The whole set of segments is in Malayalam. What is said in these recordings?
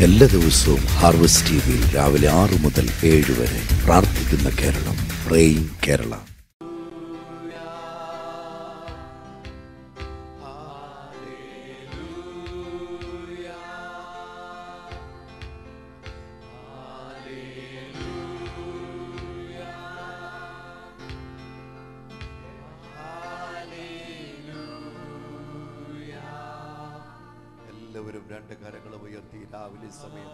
എല്ലാ ദിവസവും ഹാർവസ്റ്റ് ടിവിയിൽ രാവിലെ 6 മുതൽ 7 വരെ പ്രാർത്ഥിക്കുന്ന കേരളം, പ്രേയിങ് കേരള. എല്ലാവരും രണ്ട് കരങ്ങൾ ഉയർത്തി രാവിലെ സമയം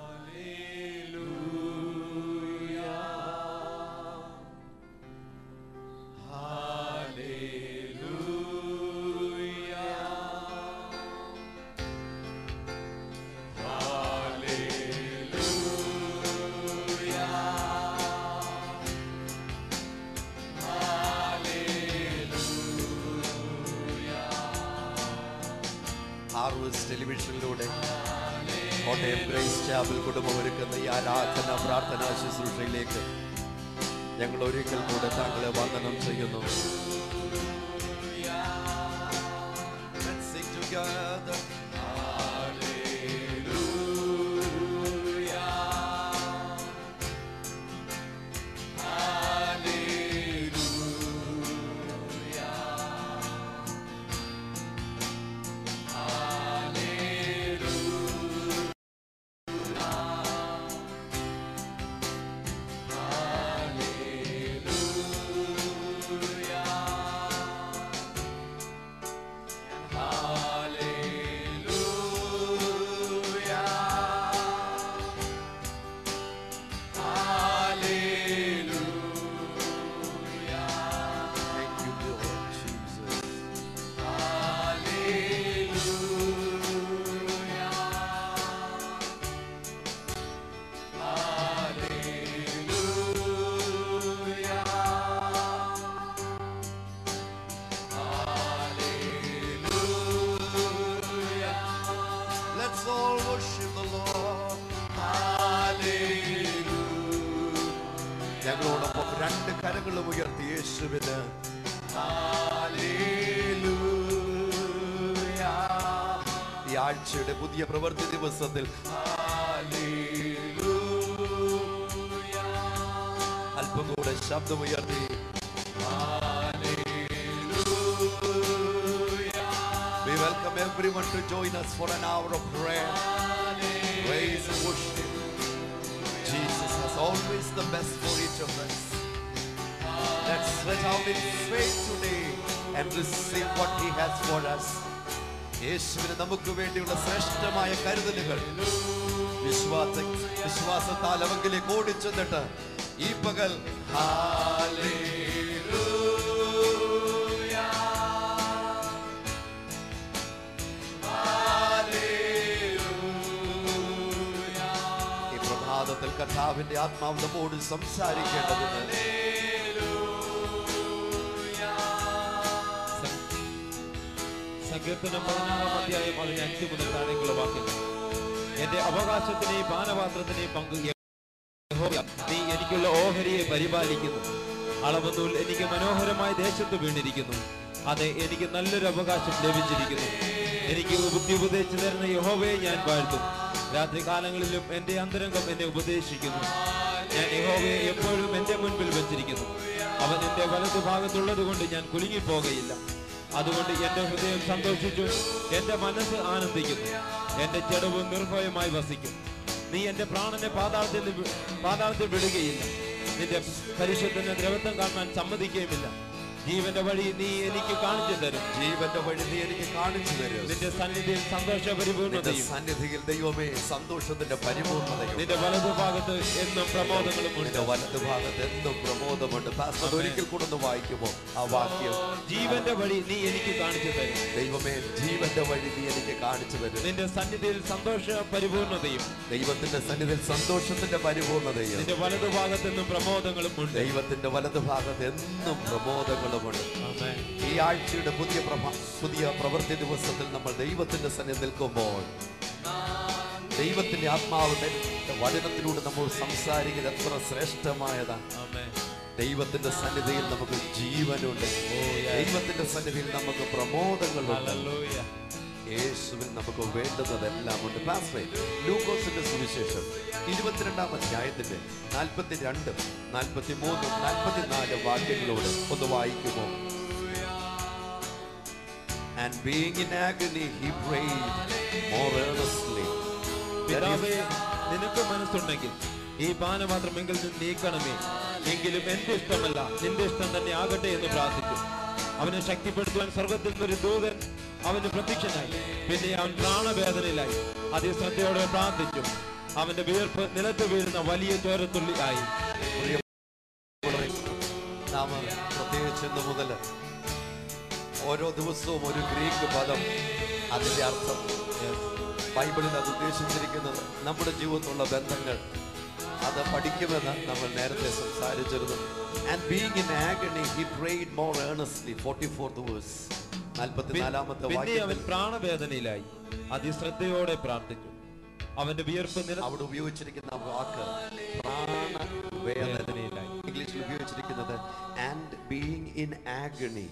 ഹാർവസ്റ്റ് ടെലിവിഷനിലൂടെ കോട്ടയം ഗ്രേസ് ചാപ്പൽ കുടുംബം ഒരുക്കുന്ന ഈ ആരാധന പ്രാർത്ഥനാ ശുശ്രൂഷയിലേക്ക് ഞങ്ങൾ ഒരിക്കൽ കൂടെ താങ്കളെ വന്ദനം ചെയ്യുന്നു. ഞങ്ങളോടൊപ്പം രണ്ട് കരങ്ങളും ഉയർത്തി യേശുവിന് ഈ ആഴ്ചയുടെ പുതിയ പ്രവൃത്തി ദിവസത്തിൽ അല്പം കൂടെ ശബ്ദമുയർത്തി We welcome everyone to join us for an hour of prayer, praise and worship. Jesus has always the best for each of us. Let's stretch out in faith today and receive what He has for us. യേശുവിന് നമുക്ക് വേണ്ടിയുള്ള ശ്രേഷ്ഠമായ കരുതലുകൾ വിശ്വാസത്താൽ അവങ്കിലേക്ക് ഓടിച്ചെന്നിട്ട് ഈ പകൽ കർത്താവിന്റെ ആത്മാവ് നമ്മോട് സംസാരിക്കേണ്ടതുണ്ട്. സങ്കീർത്തനം 16-5 മുതൽ താഴേക്കുള്ള വാക്യങ്ങൾ. എന്റെ അവകാശത്തിനെയും പാനപാത്രത്തിനെയും പങ്ക് നീ എനിക്കുള്ള ഓഹരിയെ പരിപാലിക്കുന്നു. അളവുനൂൽ എനിക്ക് മനോഹരമായ ദേശത്ത് വീണിരിക്കുന്നു. അതെ, എനിക്ക് നല്ലൊരു അവകാശം ലഭിച്ചിരിക്കുന്നു. എനിക്ക് ബുദ്ധി ഉപദേശിച്ചു തരുന്ന യഹോവയെ ഞാൻ വാഴ്ത്തും. രാത്രി കാലങ്ങളിലും എന്റെ അന്തരംഗം എന്നെ ഉപദേശിക്കുന്നു. ഞാൻ യഹോവയെ എപ്പോഴും എന്റെ മുൻപിൽ വെച്ചിരിക്കുന്നു. അവൻ എന്റെ വലതു ഭാഗത്തുള്ളത് കൊണ്ട് ഞാൻ കുലുങ്ങിപ്പോകയില്ല. അതുകൊണ്ട് എന്റെ ഹൃദയം സന്തോഷിച്ചു, എന്റെ മനസ്സ് ആനന്ദിക്കുന്നു. എന്റെ ചെടവ് നിർഭയമായി വസിക്കും. നീ എന്റെ പ്രാണനെ പാതാളത്തിൽ വിടുകയില്ല. നിന്റെ പരിശുദ്ധനെ ദ്രവത്വം കാണാൻ സമ്മതിക്കുകയുമില്ല. ജീവന്റെ വഴി നീ എനിക്ക് കാണിച്ചു തരും. ജീവന്റെ വഴി നീ എനിക്ക് കാണിച്ചു തരും. നിന്റെ സന്നിധിയിൽ സന്തോഷ പരിപൂർണതയും, സന്നിധിയിൽ ദൈവമേ സന്തോഷത്തിന്റെ പരിപൂർണതയും. നിന്റെ വലതുഭാഗത്ത് എന്നും പ്രമോദങ്ങളും. നിന്റെ വലതുഭാഗത്ത് എന്നും പ്രമോദമുണ്ട്. പാസ്റ്റർ ഒരിക്കൽ കൂടെ ഒന്ന് വായിക്കുമോ ആ വാക്യം? ജീവന്റെ വഴി നീ എനിക്ക് കാണിച്ചു തരും. ദൈവമേ ജീവന്റെ വഴി നീ എനിക്ക് കാണിച്ചു തരും. നിന്റെ സന്നിധിയിൽ സന്തോഷ പരിപൂർണതയും. ദൈവത്തിന്റെ സന്നിധിയിൽ സന്തോഷത്തിന്റെ പരിപൂർണതയും. നിന്റെ വലതുഭാഗത്ത് എന്നും പ്രമോദങ്ങളും ഉണ്ട്. ദൈവത്തിന്റെ വലതുഭാഗത്ത് എന്നും പ്രമോദങ്ങളും. ഈ ആഴ്ചയുടെ പുതിയ പ്രവൃത്തി ദിവസത്തിൽ നമ്മൾ ദൈവത്തിന്റെ സന്നിധിയിൽ നിൽക്കുമ്പോൾ ദൈവത്തിന്റെ ആത്മാവിന്റെ വചനത്തിലൂടെ നമ്മൾ സംസാരിക്കുന്നത് എത്ര ശ്രേഷ്ഠമായതാണ്. ദൈവത്തിന്റെ സന്നിധിയിൽ നമുക്ക് ജീവനുണ്ട്. ദൈവത്തിന്റെ സന്നിധിയിൽ നമുക്ക് പ്രമോദങ്ങളുണ്ട്. യേശുവിൽ നമുക്ക് വേണ്ടുന്നതെല്ലാം ഉണ്ട്. ലൂക്കോസിന്റെ സുവിശേഷം സുവിശേഷം 22-ാം അധ്യായത്തിന്റെ 42, 43, 44 വാക്യങ്ങളോട് ഒന്ന് വായിക്കുമോ? And being in agony, he prayed more earnestly. പിതാവേ, നിനക്ക് മനസ്സുണ്ടെങ്കിൽ ഈ പാനപാത്രം എങ്കിൽ നിന്ന് നീക്കണമേ. എങ്കിലും എന്റെ ഇഷ്ടമല്ല, നിന്റെ ഇഷ്ടം തന്നെ ആകട്ടെ എന്ന് പ്രാർത്ഥിച്ചു. അവനെ ശക്തിപ്പെടുത്തുവാൻ സ്വർഗത്തിൽ നിന്നൊരു ദൂതൻ അവന് പ്രത്യക്ഷനായി. പിന്നെ അവൻ പ്രാണവേദനയിലായി. അതിശ്രദ്ധയോടെ പ്രാർത്ഥിച്ചു. അവന്റെ വിയർപ്പ് നിലത്ത് വീഴുന്ന വലിയ ചോരത്തുള്ളി ആയി. നാം പ്രത്യേകിച്ച് ഇന്ന് മുതൽ ഓരോ ദിവസവും ഒരു ഗ്രീക്ക് പദം, അതിന്റെ അർത്ഥം ബൈബിളിൽ അത് ഉദ്ദേശിച്ചിരിക്കുന്നത് നമ്മുടെ ജീവിതത്തിലുള്ള ബന്ധങ്ങൾ അത് പഠിക്കുമെന്ന് നമ്മൾ നേരത്തെ സംസാരിച്ചിരുന്നു. And being in agony, he prayed more earnestly. 44th verse. 44-ാമത്തെ വാക്യം. അവൻ പ്രാണവേദനയിലായി, അതിശ്രദ്ധയോടെ പ്രാർത്ഥിച്ചു. അവന്റെ വിയർപ്പ് അവിടെ ഉപയോഗിച്ചിരിക്കുന്ന വാക്ക് പ്രാണവേദനയിലായി. ഇംഗ്ലീഷിൽ ഉപയോഗിച്ചിരിക്കുന്നത് and being in agony.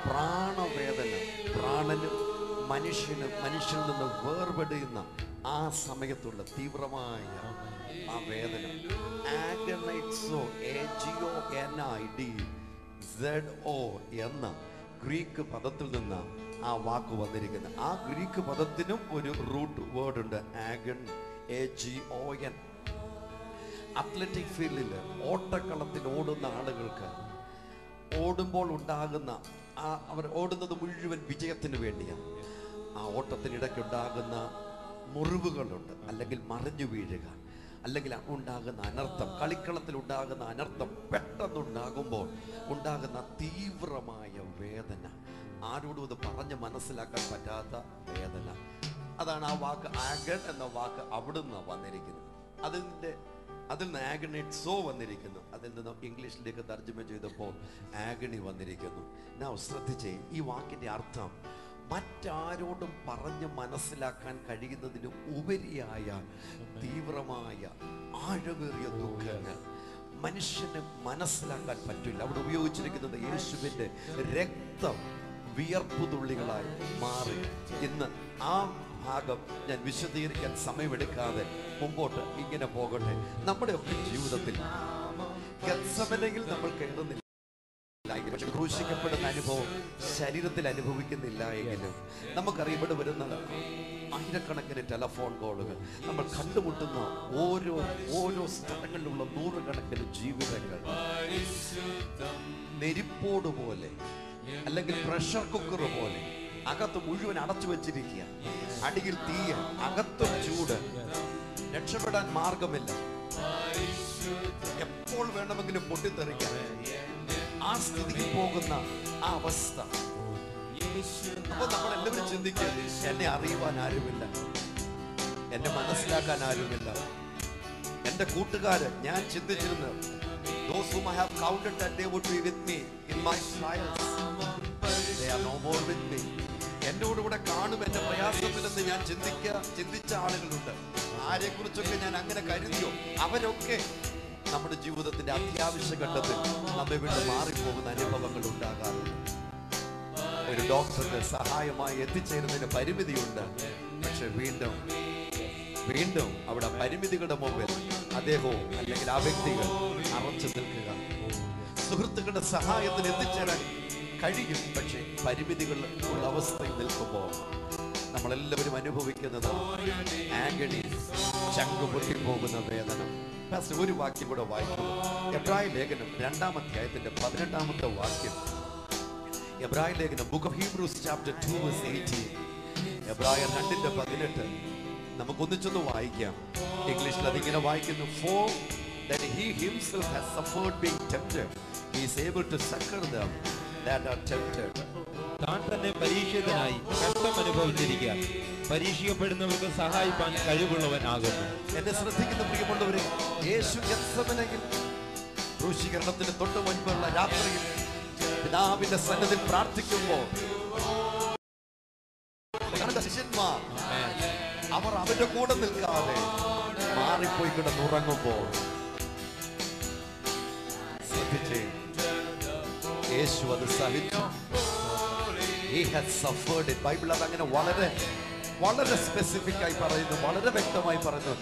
പ്രാണവേദന, പ്രാണനും മനുഷ്യനിൽ നിന്ന് വേർപെടുന്ന ആ സമയത്തുള്ള തീവ്രമായ ആ വേദന. ആഗനൈറ്റ്സോ, AGONIDZO എന്ന ഗ്രീക്ക് പദത്തിൽ നിന്ന് ആ വാക്ക് വന്നിരിക്കുന്നത്. ആ ഗ്രീക്ക് പദത്തിനും ഒരു റൂട്ട് വേർഡ് ഉണ്ട്, ആഗൺ, AGON. അത്ലറ്റിക് ഫീൽഡിൽ ഓട്ടക്കളത്തിൽ ഓടുന്ന ആളുകൾക്ക് ഓടുമ്പോൾ ഉണ്ടാകുന്ന അവർ ഓടുന്നത് മുഴുവൻ വിജയത്തിന് വേണ്ടിയാണ്. ആ ഓട്ടത്തിനിടയ്ക്കുണ്ടാകുന്ന മുറിവുകളുണ്ട്, അല്ലെങ്കിൽ മറിഞ്ഞു വീഴുക, അല്ലെങ്കിൽ ഉണ്ടാകുന്ന അനർത്ഥം, കളിക്കളത്തിൽ ഉണ്ടാകുന്ന അനർത്ഥം പെട്ടെന്നുണ്ടാകുമ്പോൾ ഉണ്ടാകുന്ന തീവ്രമായ വേദന, ആരോടും ഇത് പറഞ്ഞ് മനസ്സിലാക്കാൻ പറ്റാത്ത വേദന. അതാണ് ആ വാക്ക് ആഗൺ എന്ന വാക്ക് അവിടുന്ന് വന്നിരിക്കുന്നത്. അതിൽ നിന്ന് ആഗണിറ്റ്സോ വന്നിരിക്കുന്നു. അതിൽ നിന്ന് ഇംഗ്ലീഷിലേക്ക് തർജ്ജമ ചെയ്തപ്പോൾ ആഗണി വന്നിരിക്കുന്നു. ഞാൻ ശ്രദ്ധിച്ചേ, ഈ വാക്കിന്റെ അർത്ഥം മറ്റാരോടും പറഞ്ഞ് മനസ്സിലാക്കാൻ കഴിയുന്നതിന് ഉപരിയായ തീവ്രമായ ആഴമേറിയ ദുഃഖങ്ങൾ മനുഷ്യന് മനസ്സിലാക്കാൻ പറ്റില്ല. അവിടെ ഉപയോഗിച്ചിരിക്കുന്നത് യേശുവിന്റെ രക്തം വിയർപ്പു തുള്ളികളായി മാറി. ഇന്ന് ആ ഭാഗം ഞാൻ വിശദീകരിക്കാൻ സമയമെടുക്കാതെ മുമ്പോട്ട് ഇങ്ങനെ പോകട്ടെ. നമ്മുടെ ഒക്കെ ജീവിതത്തിൽ ഗെത്സമനയിൽ നമ്മൾ കയറുന്നില്ല, പക്ഷെ ക്രൂശിക്കപ്പെടുന്ന അനുഭവം ശരീരത്തിൽ അനുഭവിക്കുന്നില്ല എങ്കിലും നമുക്കറിയാം, ഇവിടെ വരുന്ന ആയിരക്കണക്കിന് ടെലഫോൺ കോളുകൾ, നമ്മൾ കണ്ടുമുട്ടുന്ന ഓരോ സ്ഥലങ്ങളിലുള്ള നൂറുകണക്കിന് ജീവിതങ്ങൾ നെരിപ്പോട് പോലെ, അല്ലെങ്കിൽ പ്രഷർ കുക്കർ പോലെ അകത്ത് മുഴുവൻ അടച്ചു വെച്ചിരിക്കുക. അടിയിൽ തീയ, അകത്തും ചൂട്, രക്ഷപ്പെടാൻ മാർഗമില്ല, എപ്പോൾ വേണമെങ്കിലും പൊട്ടിത്തെറിക്കാം. ആ സ്ഥിതിക്ക് പോകുന്ന ആ അവസ്ഥ. അപ്പൊ നമ്മൾ എല്ലാവരും ചിന്തിക്കുക, എന്നെ അറിയുവാൻ ആരുമില്ല, എന്നെ മനസ്സിലാക്കാൻ ആരുമില്ല. എന്റെ കൂട്ടുകാര്, ഞാൻ ചിന്തിച്ചിരുന്നു, those whom I have counted that they would be with me in my trials, they are no more with me. എന്നോടുകൂടെ കാണും എന്റെ പ്രയാസത്തിലെന്ന് ഞാൻ ചിന്തിച്ച ആളുകളുണ്ട്. ആരെക്കുറിച്ചൊക്കെ ഞാൻ അങ്ങനെ കരുതിയോ, അവരൊക്കെ നമ്മുടെ ജീവിതത്തിന്റെ അത്യാവശ്യ ഘട്ടത്തിൽ നമ്മെ വിട്ട് മാറിപ്പോകുന്ന അനുഭവങ്ങൾ ഉണ്ടാകാറുണ്ട്. ഒരു ഡോക്ടർക്ക് സഹായമായി എത്തിച്ചേരുന്നതിന് പരിമിതിയുണ്ട്. പക്ഷെ വീണ്ടും അവിടെ പരിമിതികളുടെ മുമ്പിൽ അദ്ദേഹവും അല്ലെങ്കിൽ ആ വ്യക്തികൾ അറച്ചു നിൽക്കുക. സുഹൃത്തുക്കളുടെ സഹായത്തിന് എത്തിച്ചേരാൻ കഴിയും, പക്ഷെ പരിമിതികൾ ഉള്ള അവസ്ഥയിൽ നിൽക്കുമ്പോൾ നമ്മളെല്ലാവരും അനുഭവിക്കുന്നത് ആഗണി, ചങ്കു പൊട്ടിപ്പോകുന്ന വേദന. ഒരു വാക്യം കൂടെ വായിക്കുന്നു. എബ്രായ ലേഖനം 2-ാം അധ്യായത്തിന്റെ 18-ാമത്തെ വാക്യം. എബ്രായ ലേഖനം, book of Hebrews chapter 2 verse 18. എബ്രായർ 2:18 നമുക്ക് ഒന്നിച്ചൊന്ന് വായിക്കാം. ഇംഗ്ലീഷിൽ അതിങ്ങനെ വായിക്കുന്നു. For that he himself has suffered being tempted, he is able to succor them that are tempted. താൻ തന്നെ പരീക്ഷിതനായി കഷ്ടം അനുഭവിച്ചിരിക്കുക, പരീക്ഷിക്കപ്പെടുന്നവർക്ക് സഹായിപ്പാൻ കഴിവുള്ളവനാകുന്നു. എന്നെ ശ്രദ്ധിക്കുന്ന പ്രിയമുള്ളവരെ, യേശു ഗെത്സമനയിൽ ക്രൂശീകരണത്തിന് തൊട്ട് മുൻപുള്ള രാത്രിയിൽ പിതാവിന്റെ സന്നിധിയിൽ പ്രാർത്ഥിക്കുമ്പോൾ ശിഷ്യന്മാർ അവർ അവന്റെ കൂടെ നിൽക്കാതെ മാറിപ്പോയി കിടന്നുറങ്ങുമ്പോൾ ശ്രദ്ധിച്ചേ, യേശു അത് സഹിച്ചു. He has suffered it. Bible അതങ്ങനെ വളരെ വളരെ സ്പെസിഫിക് ആയി പറയുന്നു, വളരെ വ്യക്തമായി പറയുന്നു.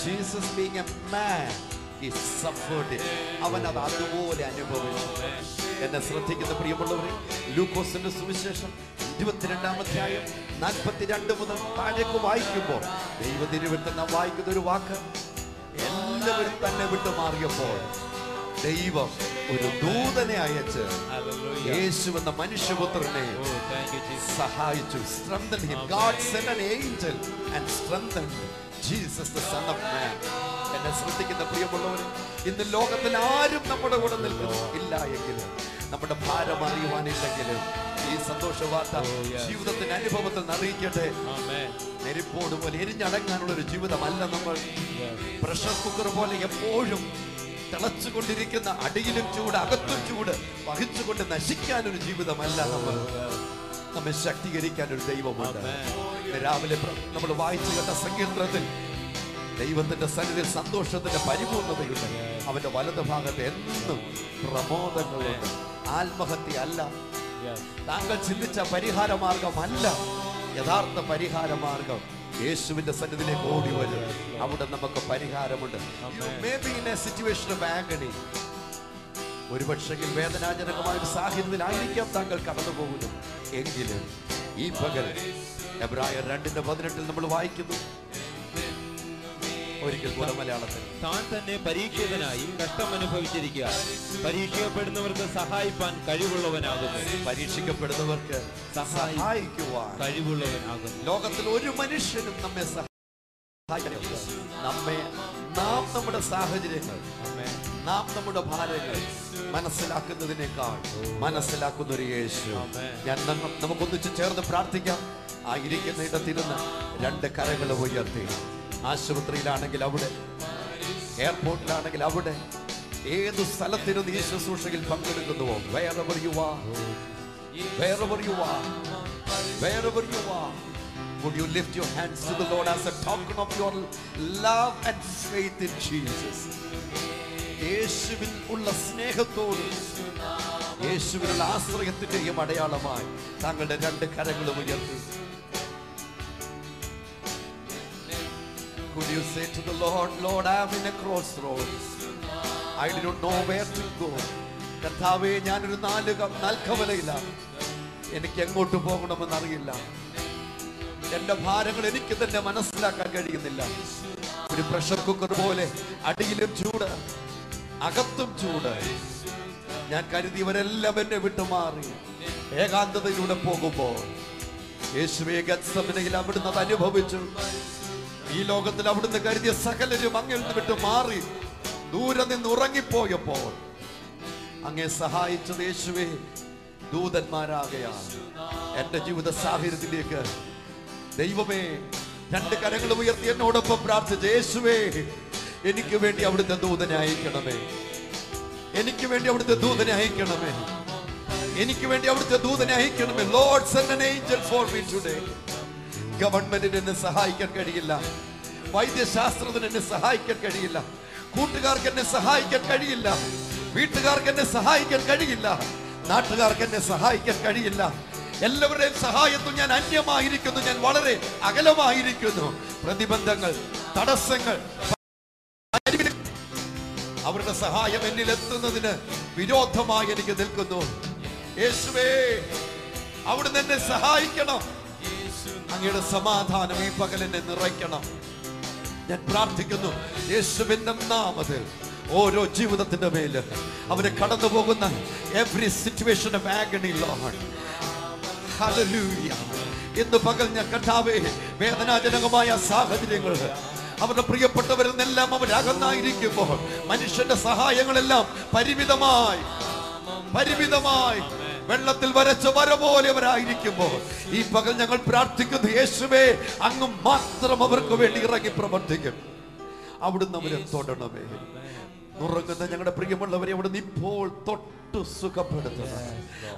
Jesus being a man he suffered it. അവൻ അത് അതുപോലെ അനുഭവിച്ചു. എന്നെ ശ്രദ്ധിക്കുന്ന പ്രിയമുള്ളവരെ, ലൂക്കോസിന്റെ സുവിശേഷം 22-ാം അധ്യായം 42 മുതൽ താഴേക്ക് വായിക്കുമ്പോൾ ദൈവതിരുവിട്ട് നാം വായിക്കുന്ന ഒരു വാക്ക്, എല്ലാവരും തന്നെ വിട്ടു മാറിയപ്പോൾ ദൈവം ഒരു ദൂതനെ അയച്ച് യേശു എന്ന മനുഷ്യപുത്രനെ സഹായിച്ചു. strengthened him. God sent an angel and strengthened Jesus the son of man. എന്നെ ശ്രദ്ധിക്കുന്ന പ്രിയമുള്ളവരെ, ഇന്ന് ലോകത്തിൽ ആരും നമ്മുടെ കൂടെ നിൽക്കുന്നു ഇല്ല എങ്കിലും, നമ്മുടെ ഭാരം അറിയുവാനില്ലെങ്കിലും ഈ സന്തോഷ വാർത്ത ജീവിതത്തിന്റെ അനുഭവത്തിൽ അറിയിക്കട്ടെ. നെരിപ്പോട് പോലെ എരിഞ്ഞടങ്ങാനുള്ള ഒരു ജീവിതമല്ല നമ്മൾ. പ്രഷർ കുക്കർ പോലെ എപ്പോഴും തിളച്ചുകൊണ്ടിരിക്കുന്ന, അടിയിലും ചൂട് അകത്തും ചൂട് വഹിച്ചുകൊണ്ട് നശിക്കാനൊരു ജീവിതമല്ല നമ്മൾ. നമ്മെ ശക്തീകരിക്കാൻ ഒരു ദൈവമുണ്ട്. രാവിലെ നമ്മൾ വായിച്ചു കേട്ട സങ്കീർത്തനത്തിൽ ദൈവത്തിന്റെ സന്നിധിയിൽ സന്തോഷത്തിന്റെ പരിപൂർണതയുണ്ട്. അവന്റെ വലത് ഭാഗത്ത് എന്നും പ്രമോദങ്ങളുണ്ട്. ആത്മഹത്യ അല്ല, താങ്കൾ ചിന്തിച്ച പരിഹാര മാർഗമല്ല. യഥാർത്ഥ പരിഹാര മാർഗം യേശുവിന്റെ സന്നിധിയിലേക്ക് ഓടി വരും. അവിടെ നമുക്ക് പരിഹാരമുണ്ട്. ഒരുപക്ഷെ വേദനാജനകമായ ഒരു സാഹചര്യത്തിലായിരിക്കാം താങ്കൾ കടന്നു പോകുന്നു. എങ്കിലും ഈ പകൽ എബ്രായർ 2:18 നമ്മൾ വായിക്കുന്നു. ഒരിക്കൽ കൂടെ മലയാളത്തിൽ, താൻ തന്നെ പരീക്ഷിതനായി കഷ്ടം അനുഭവിച്ചിരിക്കുക, പരീക്ഷിക്കപ്പെടുന്നവർക്ക് സഹായിപ്പാൻ കഴിവുള്ളവനാകുന്നു. പരീക്ഷിക്കപ്പെടുന്നവർക്ക് സഹായിക്കുവാൻ കഴിവുള്ളവനാകുന്നു. ലോകത്തിൽ ഒരു മനുഷ്യനും നമ്മെ നാം നമ്മുടെ സാഹചര്യങ്ങൾ, നാം നമ്മുടെ ഭാരങ്ങൾ മനസ്സിലാക്കുന്നതിനേക്കാൾ മനസ്സിലാക്കുന്ന ഒരു യേശു. ഞാൻ നമുക്കൊന്നിച്ച് ചേർന്ന് പ്രാർത്ഥിക്കാം. ആയിരിക്കുന്ന ഇടത്തിരുന്ന് 2 കരങ്ങൾ ഉയർത്തി, ആശുപത്രിയിലാണെങ്കിൽ അവിടെ, എയർപോർട്ടിലാണെങ്കിൽ അവിടെ, ഏതു സ്ഥലത്തിരുന്ന് ഈ ശുശ്രൂഷയിൽ പങ്കെടുക്കുന്നുവോ, wherever you are, wherever you are, wherever you are, would you lift your hands to the Lord as a token of your love and faith in Jesus? യേശുവിൽ ഉള്ള സ്നേഹത്തോടും യേശുവിനുള്ള ആശ്രയത്തിന്റെയും അടയാളമായി താങ്കളുടെ 2 കരങ്ങളും ഉയർത്തി. Could you say to the Lord, Lord, I am in a crossroads. I do not know where to go. കർത്താവേ, ഞാനൊരു നാൽക്കവലയിലാണ്. എനിക്ക് എങ്ങോട്ട് പോകണമെന്ന് അറിയില്ല. എന്റെ ഭാരങ്ങൾ എനിക്ക് തന്നെ മനസ്സിലാക്കാൻ കഴിയുന്നില്ല. ഒരു പ്രഷർ കുക്കർ പോലെ അടിയിലും ചൂട് അകത്തും ചൂട്. ഞാൻ കരുതിയവരെല്ലാം എന്നെ വിട്ടുമാറി ഏകാന്തതയിലൂടെ പോകുമ്പോൾ യേശുവേ, ഗത്സമനയിൽ അവിടുന്ന് അത് അനുഭവിച്ചു. ഈ ലോകത്തിൽ അവിടുന്ന് കരുതിയ സകലരും അങ്ങിൽ നിന്ന് വിട്ടു മാറി ദൂരെ നിന്ന് ഉറങ്ങിപ്പോയപ്പോൾ അങ്ങേ സഹായിച്ചത് യേശുവേ ദൂതന്മാരാകയാണ്. എന്റെ ജീവിത സാഹചര്യത്തിലേക്ക് ദൈവമേ 2 കരങ്ങളും ഉയർത്തി എന്നോടൊപ്പം പ്രാർത്ഥിച്ചു. യേശുവേ, എനിക്ക് വേണ്ടി അവിടുത്തെ ദൂതനെ അയക്കണമേ, എനിക്ക് വേണ്ടി അവിടുത്തെ ദൂതനെ അയക്കണമേ, എനിക്ക് വേണ്ടി അവിടുത്തെ ദൂതനെ അയക്കണമേ. Lord, send an angel for me today. ഗവൺമെന്റിന് എന്നെ സഹായിക്കാൻ കഴിയില്ല, വൈദ്യശാസ്ത്രത്തിന് എന്നെ സഹായിക്കാൻ കഴിയില്ല, കൂട്ടുകാർക്ക് എന്നെ സഹായിക്കാൻ കഴിയില്ല, വീട്ടുകാർക്ക് എന്നെ സഹായിക്കാൻ കഴിയില്ല, നാട്ടുകാർക്ക് എന്നെ സഹായിക്കാൻ കഴിയില്ല. എല്ലാവരുടെയും സഹായത്തിൽ ഞാൻ അന്യമായിരിക്കുന്നു, ഞാൻ വളരെ അകലമായിരിക്കുന്നു. പ്രതിബന്ധങ്ങൾ, തടസ്സങ്ങൾ, അവരുടെ സഹായം എന്നിൽ എത്തുന്നതിന് വിരോധമായി എനിക്ക് നിൽക്കുന്നു. യേശുവേ, അവിടുന്ന് എന്നെ സഹായിക്കണം. അങ്ങയുടെ സമാധാനം ഈ പകൽ എന്നെ നിറയ്ക്കണം. ഞാൻ പ്രാർത്ഥിക്കുന്നു യേശുവിന്റെ നാമത്തിൽ ഓരോ ജീവിതത്തിന്റെ മേൽ അവരെ കടന്നു പോകുന്ന every situation of agony, Lord. Hallelujah. ഇന്ന് പകൽ ഞാൻ കർത്താവേ, വേദനാജനകമായ സാഹചര്യങ്ങൾ, അവരുടെ പ്രിയപ്പെട്ടവരിൽ നിന്നെല്ലാം അവരകന്നായിരിക്കുമ്പോൾ മനുഷ്യന്റെ സഹായങ്ങളെല്ലാം പരിമിതമായി വെള്ളത്തിൽ വരച്ച വര പോലെ അവരായിരിക്കുമ്പോൾ ഈ പകൽ ഞങ്ങൾ പ്രാർത്ഥിക്കുന്നു, യേശുവേ, അങ്ങ് മാത്രം അവർക്ക് വേണ്ടി ഇറങ്ങി പ്രവർത്തിക്കും. അവിടുന്ന് അവരെ തൊടണമേ. ഉറങ്ങുന്ന ഞങ്ങളുടെ പ്രിയമുള്ളവരെ അവിടുന്ന് ഇപ്പോൾ തൊട്ട് സുഖപ്പെടുത്തണം.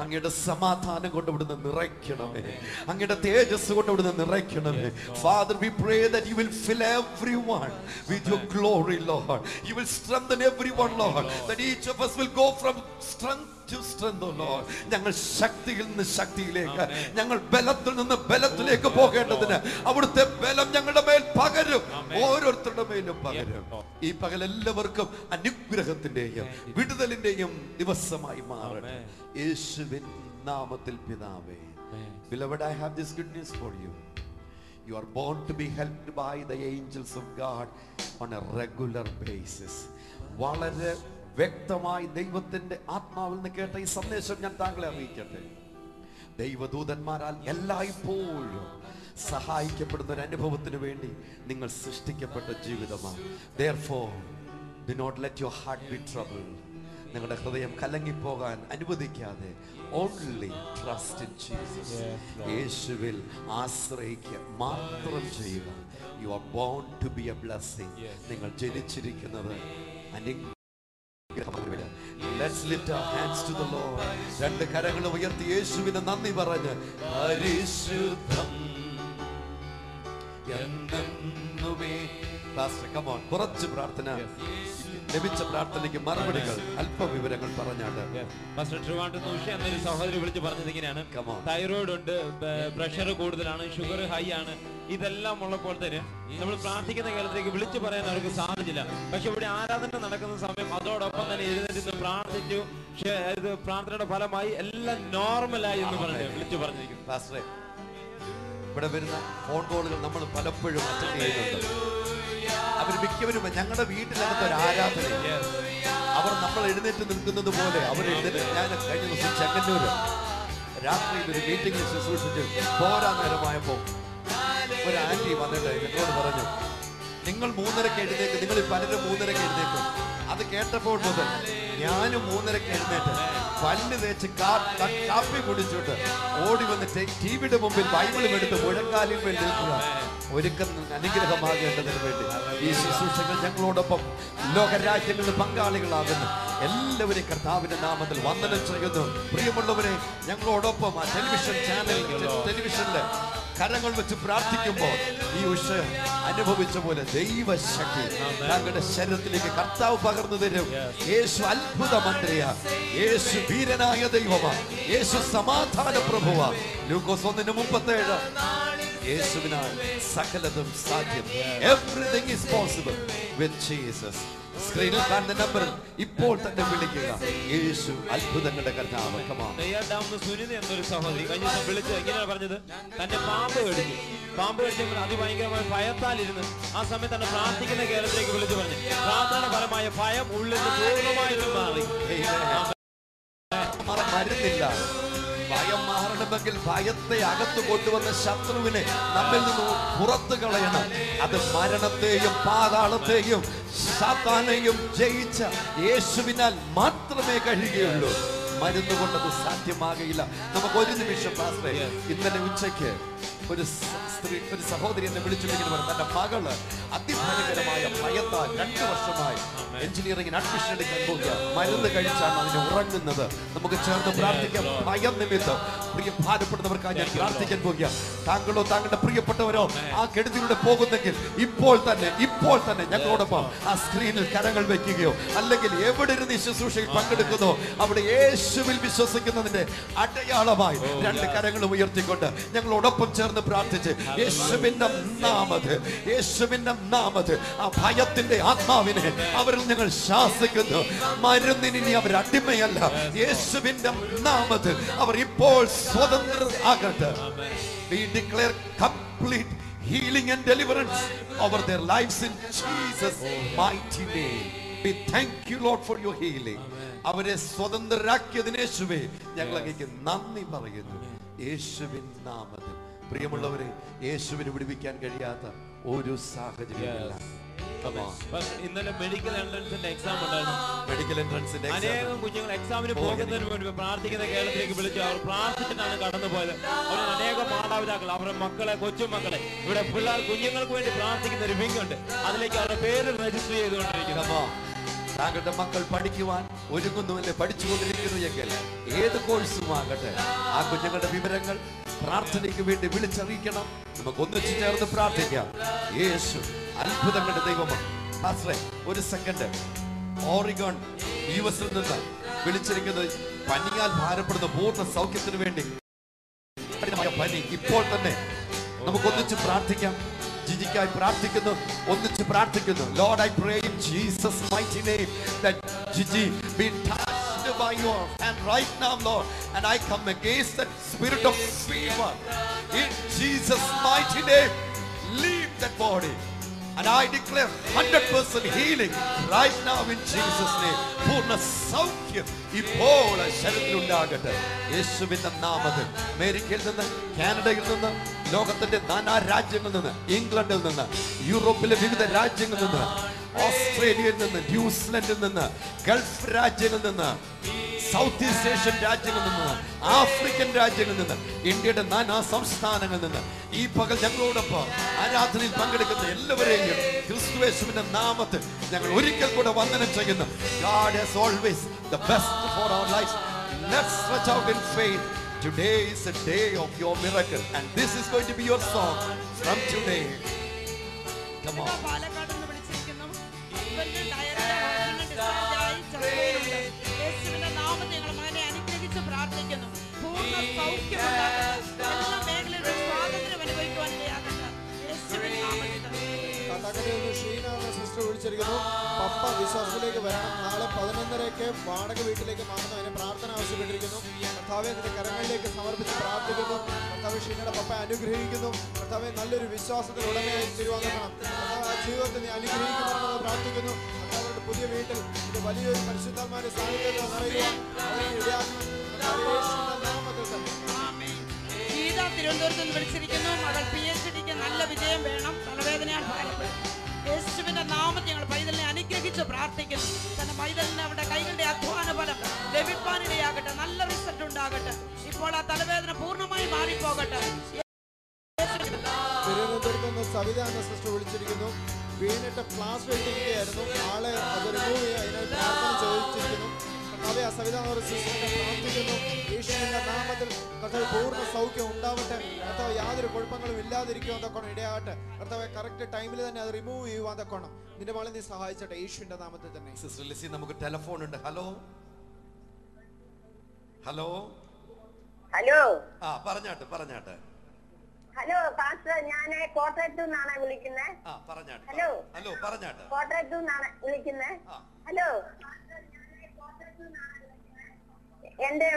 അങ്ങയുടെ സമാധാനം കൊണ്ട് അവിടുന്ന് നിറയ്ക്കണമേ, അങ്ങയുടെ തേജസ് കൊണ്ട് അവിടുന്ന് നിറയ്ക്കണമേ. Father, we pray that you will fill everyone with your glory, Lord. You will strengthen everyone, Lord, that each of us will go from strength to strength, O Lord. ഞങ്ങൾ ശക്തിയിൽ നിന്ന് ശക്തിയിലേക്ക്, ഞങ്ങൾ ബലത്തിൽ നിന്ന് ബലത്തിലേക്ക് പോകേണ്ടതിന് അവിടുത്തെ ബലം ഞങ്ങളുടെ മേൽ പകരും, ഓരോരുത്തരുടെ മേലും പകരും. ഈ പകൽ എല്ലാവർക്കും അനുഗ്രഹത്തിന്റെയും വിടുതലിന്റെയും ദിവസമായി മാറട്ടെ യേശുവിൻ നാമത്തിൽ പിതാവേ. Beloved, I have this good news for you. You are born to be helped by the angels of God on a regular basis. വളരെ വ്യക്തമായി ദൈവത്തിന്റെ ആത്മാവിൽ നിന്ന് കേട്ട ഈ സന്ദേശം ഞാൻ താങ്കളെ അറിയിക്കട്ടെ. ദൈവദൂതന്മാരാൽ എല്ലായ്പ്പോഴും സഹായിക്കപ്പെടുന്ന ഒരു അനുഭവത്തിന് വേണ്ടി നിങ്ങൾ സൃഷ്ടിക്കപ്പെട്ട ജീവിതമാണ്. Therefore, do not let your heart be troubled. നിങ്ങളുടെ ഹൃദയം കലങ്ങിപ്പോകാൻ അനുവദിക്കാതെ only trust in Jesus. യേശുവിൽ ആശ്രയിക്കുക മാത്രം ചെയ്യുക. You are born to be a blessing. നിങ്ങൾ ജനിച്ചിരിക്കുന്നത് അനുഗ്രഹമാണ്. Let's lift our hands to the Lord. രണ്ട് കരങ്ങൾ ഉയർത്തി യേശുവിന് നന്ദി പറഞ്ഞ് പരിശുദ്ധം എന്നെന്നുമേ. Pastor, come on, കുറച്ച് പ്രാർത്ഥന. ലഭിച്ച പ്രാർത്ഥനയ്ക്ക് മറുപടികൾ അല്പവിവരങ്ങൾ പറഞ്ഞാണ്. എന്നൊരു സഹോദരി വിളിച്ച് പറഞ്ഞത് ഇങ്ങനെയാണ്: തൈറോയിഡ് ഉണ്ട്, പ്രഷർ കൂടുതലാണ്, ഷുഗർ ഹൈ ആണ്. ഇതെല്ലാം ഉള്ളപ്പോൾ തന്നെ നമ്മൾ പ്രാർത്ഥിക്കുന്ന കാലത്തേക്ക് വിളിച്ചു പറയാൻ അവർക്ക് സാധിച്ചില്ല. പക്ഷെ ഇവിടെ ആരാധന നടക്കുന്ന സമയം അതോടൊപ്പം തന്നെ എഴുന്നേറ്റ് പ്രാർത്ഥിച്ചു. ഇത് പ്രാർത്ഥനയുടെ ഫലമായി എല്ലാം നോർമലായി എന്ന് പറഞ്ഞു വിളിച്ചു പറഞ്ഞിരിക്കുന്നു. പാസ്റ്ററെ, ഇവിടെ വരുന്ന ഫോൺ കോളുകൾ നമ്മൾ പലപ്പോഴും അറ്റൻഡ് ചെയ്യുന്നുണ്ട്. അവർ മിക്കവരും ഞങ്ങളുടെ വീട്ടിനകത്ത് ഒരു ആരാധന, അവർ നമ്മൾ എഴുന്നേറ്റ് നിൽക്കുന്നത് പോലെ അവർ എഴുന്നേറ്റ്. ഞാൻ കഴിഞ്ഞ ദിവസം ചെങ്ങന്നൂര് രാത്രിയിൽ ഒരു മീറ്റിംഗിൽ ശുശ്രൂഷിച്ച് പോരാ നേരമായപ്പോൾ ഒരു ആന്റി വന്നിട്ട് എന്നോട് പറഞ്ഞു, നിങ്ങൾ 3:30 എഴുന്നേക്കും, നിങ്ങൾ പലരും 3:30 എഴുന്നേക്കും. അത് കേട്ടപ്പോൾ മുതൽ ഞാനും 3:30 എഴുന്നേറ്റ് പല്ല് തേച്ച് കാപ്പി കുടിച്ചിട്ട് ഓടി വന്നിട്ട് ടിവിയുടെ മുമ്പിൽ ബൈബിളും എടുത്ത് മുഴങ്കാലിൽ വേണ്ടി നിൽക്കുക. ഒരുക്കം അനുഗ്രഹമാകേണ്ടതിന് വേണ്ടി ഈ ശുശ്രൂഷകൾ ഞങ്ങളോടൊപ്പം ലോകരാജ്യങ്ങളിൽ പങ്കാളികളാകുന്നു. എല്ലാവരെയും കർത്താവിന്റെ നാമത്തിൽ വന്ദനം ചെയ്യുന്നു. പ്രിയമുള്ളവരെ, ഞങ്ങളോടൊപ്പം ആ ടെലിവിഷനില് കരങ്ങൾ വെച്ച് പ്രാർത്ഥിക്കുമ്പോൾ ഈ ഉഷ അനുഭവിച്ച പോലെ ദൈവശക്തി ഞങ്ങളുടെ ശരീരത്തിലേക്ക് കർത്താവ് പകർന്നു തരും. യേശു അത്ഭുത മന്ത്രിയാ, യേശു വീരനായ ദൈവമാ, യേശു സമാധാന പ്രഭുവാ. ലൂക്കോസ് 1:37 യേശുവിനാൽ സകലതും സാധ്യം. Everything is possible with Jesus. സ്ക്രീനിൽ കാണുന്ന നമ്പറിൽ ഇപ്പോൾ തന്നെ വിളിക്കുക. യേശു അത്ഭുതങ്ങളുടെ കർത്താവ്. സുനിത എന്നൊരു സഹോദരി കഴിഞ്ഞ ദിവസം വിളിച്ച് ഇങ്ങനെയാണ് പറഞ്ഞത്: തന്റെ പാമ്പ് കടിച്ചപ്പോൾ അതിഭയങ്കരമായ ഭയത്താലിരുന്ന് ആ സമയത്ത് തന്നെ പ്രാർത്ഥിക്കുന്ന കേരളത്തിലേക്ക് വിളിച്ചു പറഞ്ഞു. പ്രാർത്ഥന ഫലമായ ഭയം ഉള്ളിൽ പൂർണ്ണമായിട്ടും മാറി. മരുന്നില്ല. ഭയം മാറണമെങ്കിൽ ഭയത്തെ അകത്ത് കൊണ്ടുവന്ന ശത്രുവിനെ നമ്മിൽ നിന്ന് പുറത്തു കളയണം. അത് മരണത്തെയും പാതാളത്തെയും സാത്താനെയും ജയിച്ച യേശുവിനാൽ മാത്രമേ കഴിയുകയുള്ളൂ. മരുന്ന് കൊണ്ടത് സാധ്യമാകയില്ല. നമുക്ക് ഒരു നിമിഷം പാസ്റ്ററെ, ഇന്നലെ ഉച്ചയ്ക്ക് ഒരു സഹോദരി എന്നെ വിളിച്ചിട്ടുണ്ടെങ്കിൽ പറഞ്ഞു, തന്റെ മകള് അതിഭയങ്കരമായ ഭയത്താൽ 2 വർഷമായി എഞ്ചിനീയറിംഗിന് അഡ്മിഷൻ എടുക്കാൻ പോകുക. മരുന്ന് കഴിച്ചാണ് അതിന് ഉറങ്ങുന്നത്. നമുക്ക് ചേർന്ന് പ്രാർത്ഥിക്കാം. ഭയം നിമിത്തം ഭാരപ്പെടുന്നവർക്കായി ഞാൻ പ്രാർത്ഥിക്കാൻ പോകുക. താങ്കളോ താങ്കളുടെ പ്രിയപ്പെട്ടവരോ ആ കെടുതിയിലൂടെ പോകുന്നെങ്കിൽ ഇപ്പോൾ തന്നെ ഞങ്ങളോടൊപ്പം ആ സ്ക്രീനിൽ കരങ്ങൾ വെക്കുകയോ അല്ലെങ്കിൽ എവിടെ ഇരുന്ന് ഈ ശുശ്രൂഷയിൽ പങ്കെടുക്കുന്നോ അവിടെ യേശുവിൽ വിശ്വസിക്കുന്നതിന്റെ അടയാളമായി 2 കരങ്ങളും ഉയർത്തിക്കൊണ്ട് ഞങ്ങളോടൊപ്പം ചേർന്ന് പ്രാർത്ഥിച്ച് യേശുവിന്റെ നാമത്തിൽ ആ ഭയത്തിന്റെ ആത്മാവിനെ അവരിൽ ഞങ്ങൾ ശാസിക്കുന്നു. മരുന്നിന് ഇനി അവർ അടിമയല്ല. യേശുവിന്റെ നാമത്തിൽ അവർ ഇപ്പോൾ സ്വതന്ത്രരാകട്ടെ. We declare complete healing and deliverance over their lives in Jesus' mighty name. We thank you, Lord, for your healing. അവരെ സ്വതന്ത്രരാക്കിയതിന് യേശുവേ ഞങ്ങൾ അങ്ങേക്ക് നന്ദി പറയുന്നു. യേശുവിൻ നാമത്തിൽ. പ്രിയമുള്ളവരെ, യേശുവിനെ വിടുവിക്കാൻ കഴിയാത്ത ഒരു സാഹചര്യമില്ല. ഇന്നലെ മെഡിക്കൽ എൻട്രൻസിന്റെ എക്സാം ഉണ്ടായിരുന്നു. അനേകം കുഞ്ഞുങ്ങൾ എക്സാമിന് പോകുന്നതിന് വേണ്ടി പ്രാർത്ഥിക്കുന്ന കേരളത്തിലേക്ക് വിളിച്ചു. അവർ പ്രാർത്ഥിച്ചിട്ടാണ് കടന്നുപോയത്. അവർ അനേകം മാതാപിതാക്കൾ അവരുടെ മക്കളെ, കൊച്ചുമക്കളെ, ഇവിടെ പിള്ളേർ കുഞ്ഞുങ്ങൾക്ക് വേണ്ടി പ്രാർത്ഥിക്കുന്ന ഒരു വിങ് ഉണ്ട്. അതിലേക്ക് അവരുടെ പേര് രജിസ്റ്റർ ചെയ്തുകൊണ്ടിരിക്കുന്നു. താങ്കളുടെ മക്കൾ പഠിക്കുവാൻ ഒരുങ്ങുന്നുവല്ലേ, പഠിച്ചുകൊണ്ടിരിക്കുന്നു എങ്കിൽ ഏത് കോഴ്സും ആകട്ടെ, ആ കുഞ്ഞുങ്ങളുടെ വിവരങ്ങൾ പ്രാർത്ഥനയ്ക്ക് വേണ്ടി വിളിച്ചറിയിക്കണം. നമുക്ക് ഒന്നിച്ചു ചേർന്ന് പ്രാർത്ഥിക്കാം. യേശു അത്ഭുതങ്ങളുടെ ദൈവമാണ്. ഒരു സെക്കൻഡ്, ഓറിഗോൺ US നിന്ന് വിളിച്ചിരിക്കുന്നത് പനിയാൽ ഭാരപ്പെടുന്ന പൂർണ്ണ സൗഖ്യത്തിന് വേണ്ടി. പനി ഇപ്പോൾ തന്നെ നമുക്ക് ഒന്നിച്ച് പ്രാർത്ഥിക്കാം. ജിജിക്കായി പ്രാർത്ഥിക്കുന്നു, ഒന്നിച്ച് പ്രാർത്ഥിക്കുന്നു. Lord, I pray in Jesus' mighty name that Gigi be touched by your hand right now, Lord, and I come against that spirit of fever in Jesus' mighty name. Leave that body. And I declare 100% healing right now in Jesus' name. പൂർണ്ണ സൗഖ്യം ഇപ്പോൾ ശരീരത്തിൽ ഉണ്ടാകട്ടെ യേശുവിന്റെ നാമത്തിൽ. അമേരിക്കയിൽ നിന്ന്, കാനഡയിൽ നിന്ന്, ലോകത്തിന്റെ നാനാ രാജ്യങ്ങളിൽ നിന്ന്, ഇംഗ്ലണ്ടിൽ നിന്ന്, യൂറോപ്പിലെ വിവിധ രാജ്യങ്ങളിൽ നിന്ന്, ഓസ്ട്രേലിയയിൽ നിന്ന്, ന്യൂസിലൻഡിൽ നിന്ന്, ഗൾഫ് രാജ്യങ്ങളിൽ നിന്ന്, സൗത്ത് ഈസ്റ്റ് ഏഷ്യൻ രാജ്യങ്ങളിൽ നിന്ന്, ആഫ്രിക്കൻ രാജ്യങ്ങളിൽ നിന്ന്, ഇന്ത്യയുടെ നാനാ സംസ്ഥാനങ്ങളിൽ നിന്ന് ഈ പകൽ ഞങ്ങളോടൊപ്പം ആരാധനയിൽ പങ്കെടുക്കുന്ന എല്ലാവരെയും ക്രിസ്തുയേശുവിന്റെ നാമത്തിൽ ഞങ്ങൾ ഒരിക്കൽ കൂടെ വന്ദനം ചെയ്യുന്നു. God has always the best for our lives. Let's stretch out in faith. Today is a day of your miracle, and this is going to be your song from today. Come on. പപ്പ വിശ്വാസത്തിലേക്ക് വരണം. നാളെ 11:30 വാടക വീട്ടിലേക്ക് മാറുന്നു. അതിന് പ്രാർത്ഥന ആവശ്യപ്പെട്ടിരിക്കുന്നു. കർത്താവെ നിന്റെ കരങ്ങളിലേക്ക് സമർപ്പിച്ച് പ്രാർത്ഥിക്കുന്നു. കർത്താവ് ഷീനയുടെ പപ്പ അനുഗ്രഹിക്കുന്നു. കർത്താവെ നല്ലൊരു വിശ്വാസത്തിന് ഉടമയായി തിരുവാങ്ങണം. കർത്താവ് ആ ജീവിതത്തെ നീ അനുഗ്രഹിക്കണമെന്ന് പ്രാർത്ഥിക്കുന്നു. കർത്താവരുടെ പുതിയ വീട്ടിൽ ഇത് വലിയൊരു പരിശുദ്ധന്മാരുടെ സാന്നിധ്യത്തിൽ നിറയുവാൻ ഇടയാക്കണം. തിരുവനന്തപുരത്ത് നിന്ന് വിളിച്ചിരിക്കുന്നു. മകൾ PhDക്ക് നല്ല വിജയം വേണം. തലവേദനയാൽ യേശുവിന്റെ നാമത്തിൽ ഞങ്ങൾ പൈതലിനെ അനുഗ്രഹിച്ച് പ്രാർത്ഥിക്കുന്നു. തന്നെ പൈതലിന് അവരുടെ കൈകളുടെ അധ്വാന ഫലം ലഭിക്കാനിടയാകട്ടെ. നല്ല റിസൾട്ട് ഉണ്ടാകട്ടെ. ഇപ്പോൾ ആ തലവേദന പൂർണ്ണമായി മാറിപ്പോകട്ടെ. തിരുവനന്തപുരത്ത് നിന്ന് സവിത എന്ന സിസ്റ്റർ വിളിച്ചിരിക്കുന്നു. വീണിട്ട് പ്ലാസ്റ്റർ ഇട്ടിരിക്കുകയായിരുന്നു. ആളെ അത് റിമൂവ് ചെയ്യുക, അതിനായി പ്രാർത്ഥന ചോദിച്ചിരിക്കുന്നു. കർത്താവേ ആ സവിത എന്ന സിസ്റ്ററിനെ പ്രാർത്ഥിക്കുന്നു. യേശുവിന്റെ നാമത്തിൽ കർത്താവ് പൂർണ്ണ സൗഖ്യം ഉണ്ടാവട്ടെ. കർത്താവ് യാതൊരു കുഴപ്പങ്ങളും ഇല്ലാതിരിക്കുവാൻ തക്കോണം ഇടയാകട്ടെ. കർത്താവ് കറക്റ്റ് ടൈമിൽ തന്നെ അത് റിമൂവ് ചെയ്യുവാൻ തക്കോണം നിന്റെ മകളെ നീ സഹായിച്ചട്ടെ യേശുവിന്റെ നാമത്തിൽ തന്നെ. സിസ്റ്റർ ലിസി, നമുക്ക് ടെലിഫോൺ ഉണ്ട്. Hello hello hello. ആ പറഞ്ഞാട്ടെ പറഞ്ഞാട്ടെ. ഹലോ പാസ്റ്റർ, ഞാൻ കോട്ടയത്തു നിന്നാണ് വിളിക്കുന്നത്. ഹലോ ഹലോ പറഞ്ഞാട്ടെ. കോട്ടയത്തു നിന്നാണ് വിളിക്കുന്നത്. ഹലോ, എന്റെ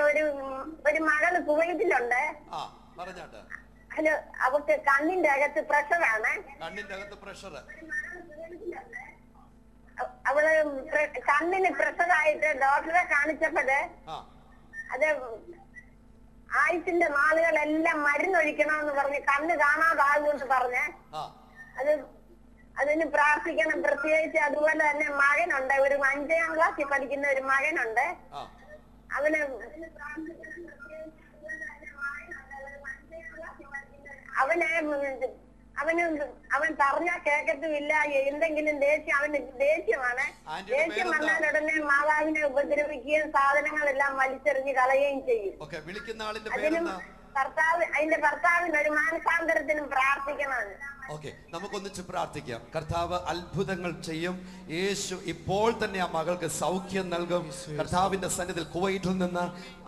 ഒരു മകള് കുവൈറ്റിലുണ്ട്. ഹലോ, അവർക്ക് കണ്ണിന്റെ അകത്ത് പ്രഷറാണ്. അവള് കണ്ണിന് പ്രഷറായിട്ട് ഡോക്ടറെ കാണിച്ചപ്പോഴ് അത് ആയുസിന്റെ നാളുകളെല്ലാം മരുന്നൊഴിക്കണമെന്ന് പറഞ്ഞ് കണ്ണ് കാണാതാകുമെന്ന് പറഞ്ഞ് അതിന് പ്രാർത്ഥിക്കണം. പ്രത്യേകിച്ച് അതുപോലെ തന്നെ മകനുണ്ട്, ഒരു 5ാം ക്ലാസ്സിൽ പഠിക്കുന്ന ഒരു മകനുണ്ട്. അവന് അവൻ പറഞ്ഞാൽ കേൾക്കത്തുമില്ല. എന്തെങ്കിലും അവന് ദേഷ്യമാണ്. ദേഷ്യം വന്നാൽ ഉടനെ മാതാവിനെ ഉപദ്രവിക്കുകയും സാധനങ്ങളെല്ലാം വലിച്ചെറിഞ്ഞ് കളയുകയും ചെയ്യും. അതിന്റെ ഭർത്താവിന് ഒരു മാനസാന്തരത്തിനും പ്രാർത്ഥിക്കണം. ഓക്കെ, നമുക്കൊന്നിച്ച് പ്രാർത്ഥിക്കാം. കർത്താവ് അത്ഭുതങ്ങൾ ചെയ്യും. യേശു ഇപ്പോൾ തന്നെ ആ മകൾക്ക് സൗഖ്യം നൽകും. കർത്താവിന്റെ സന്നിധിയിൽ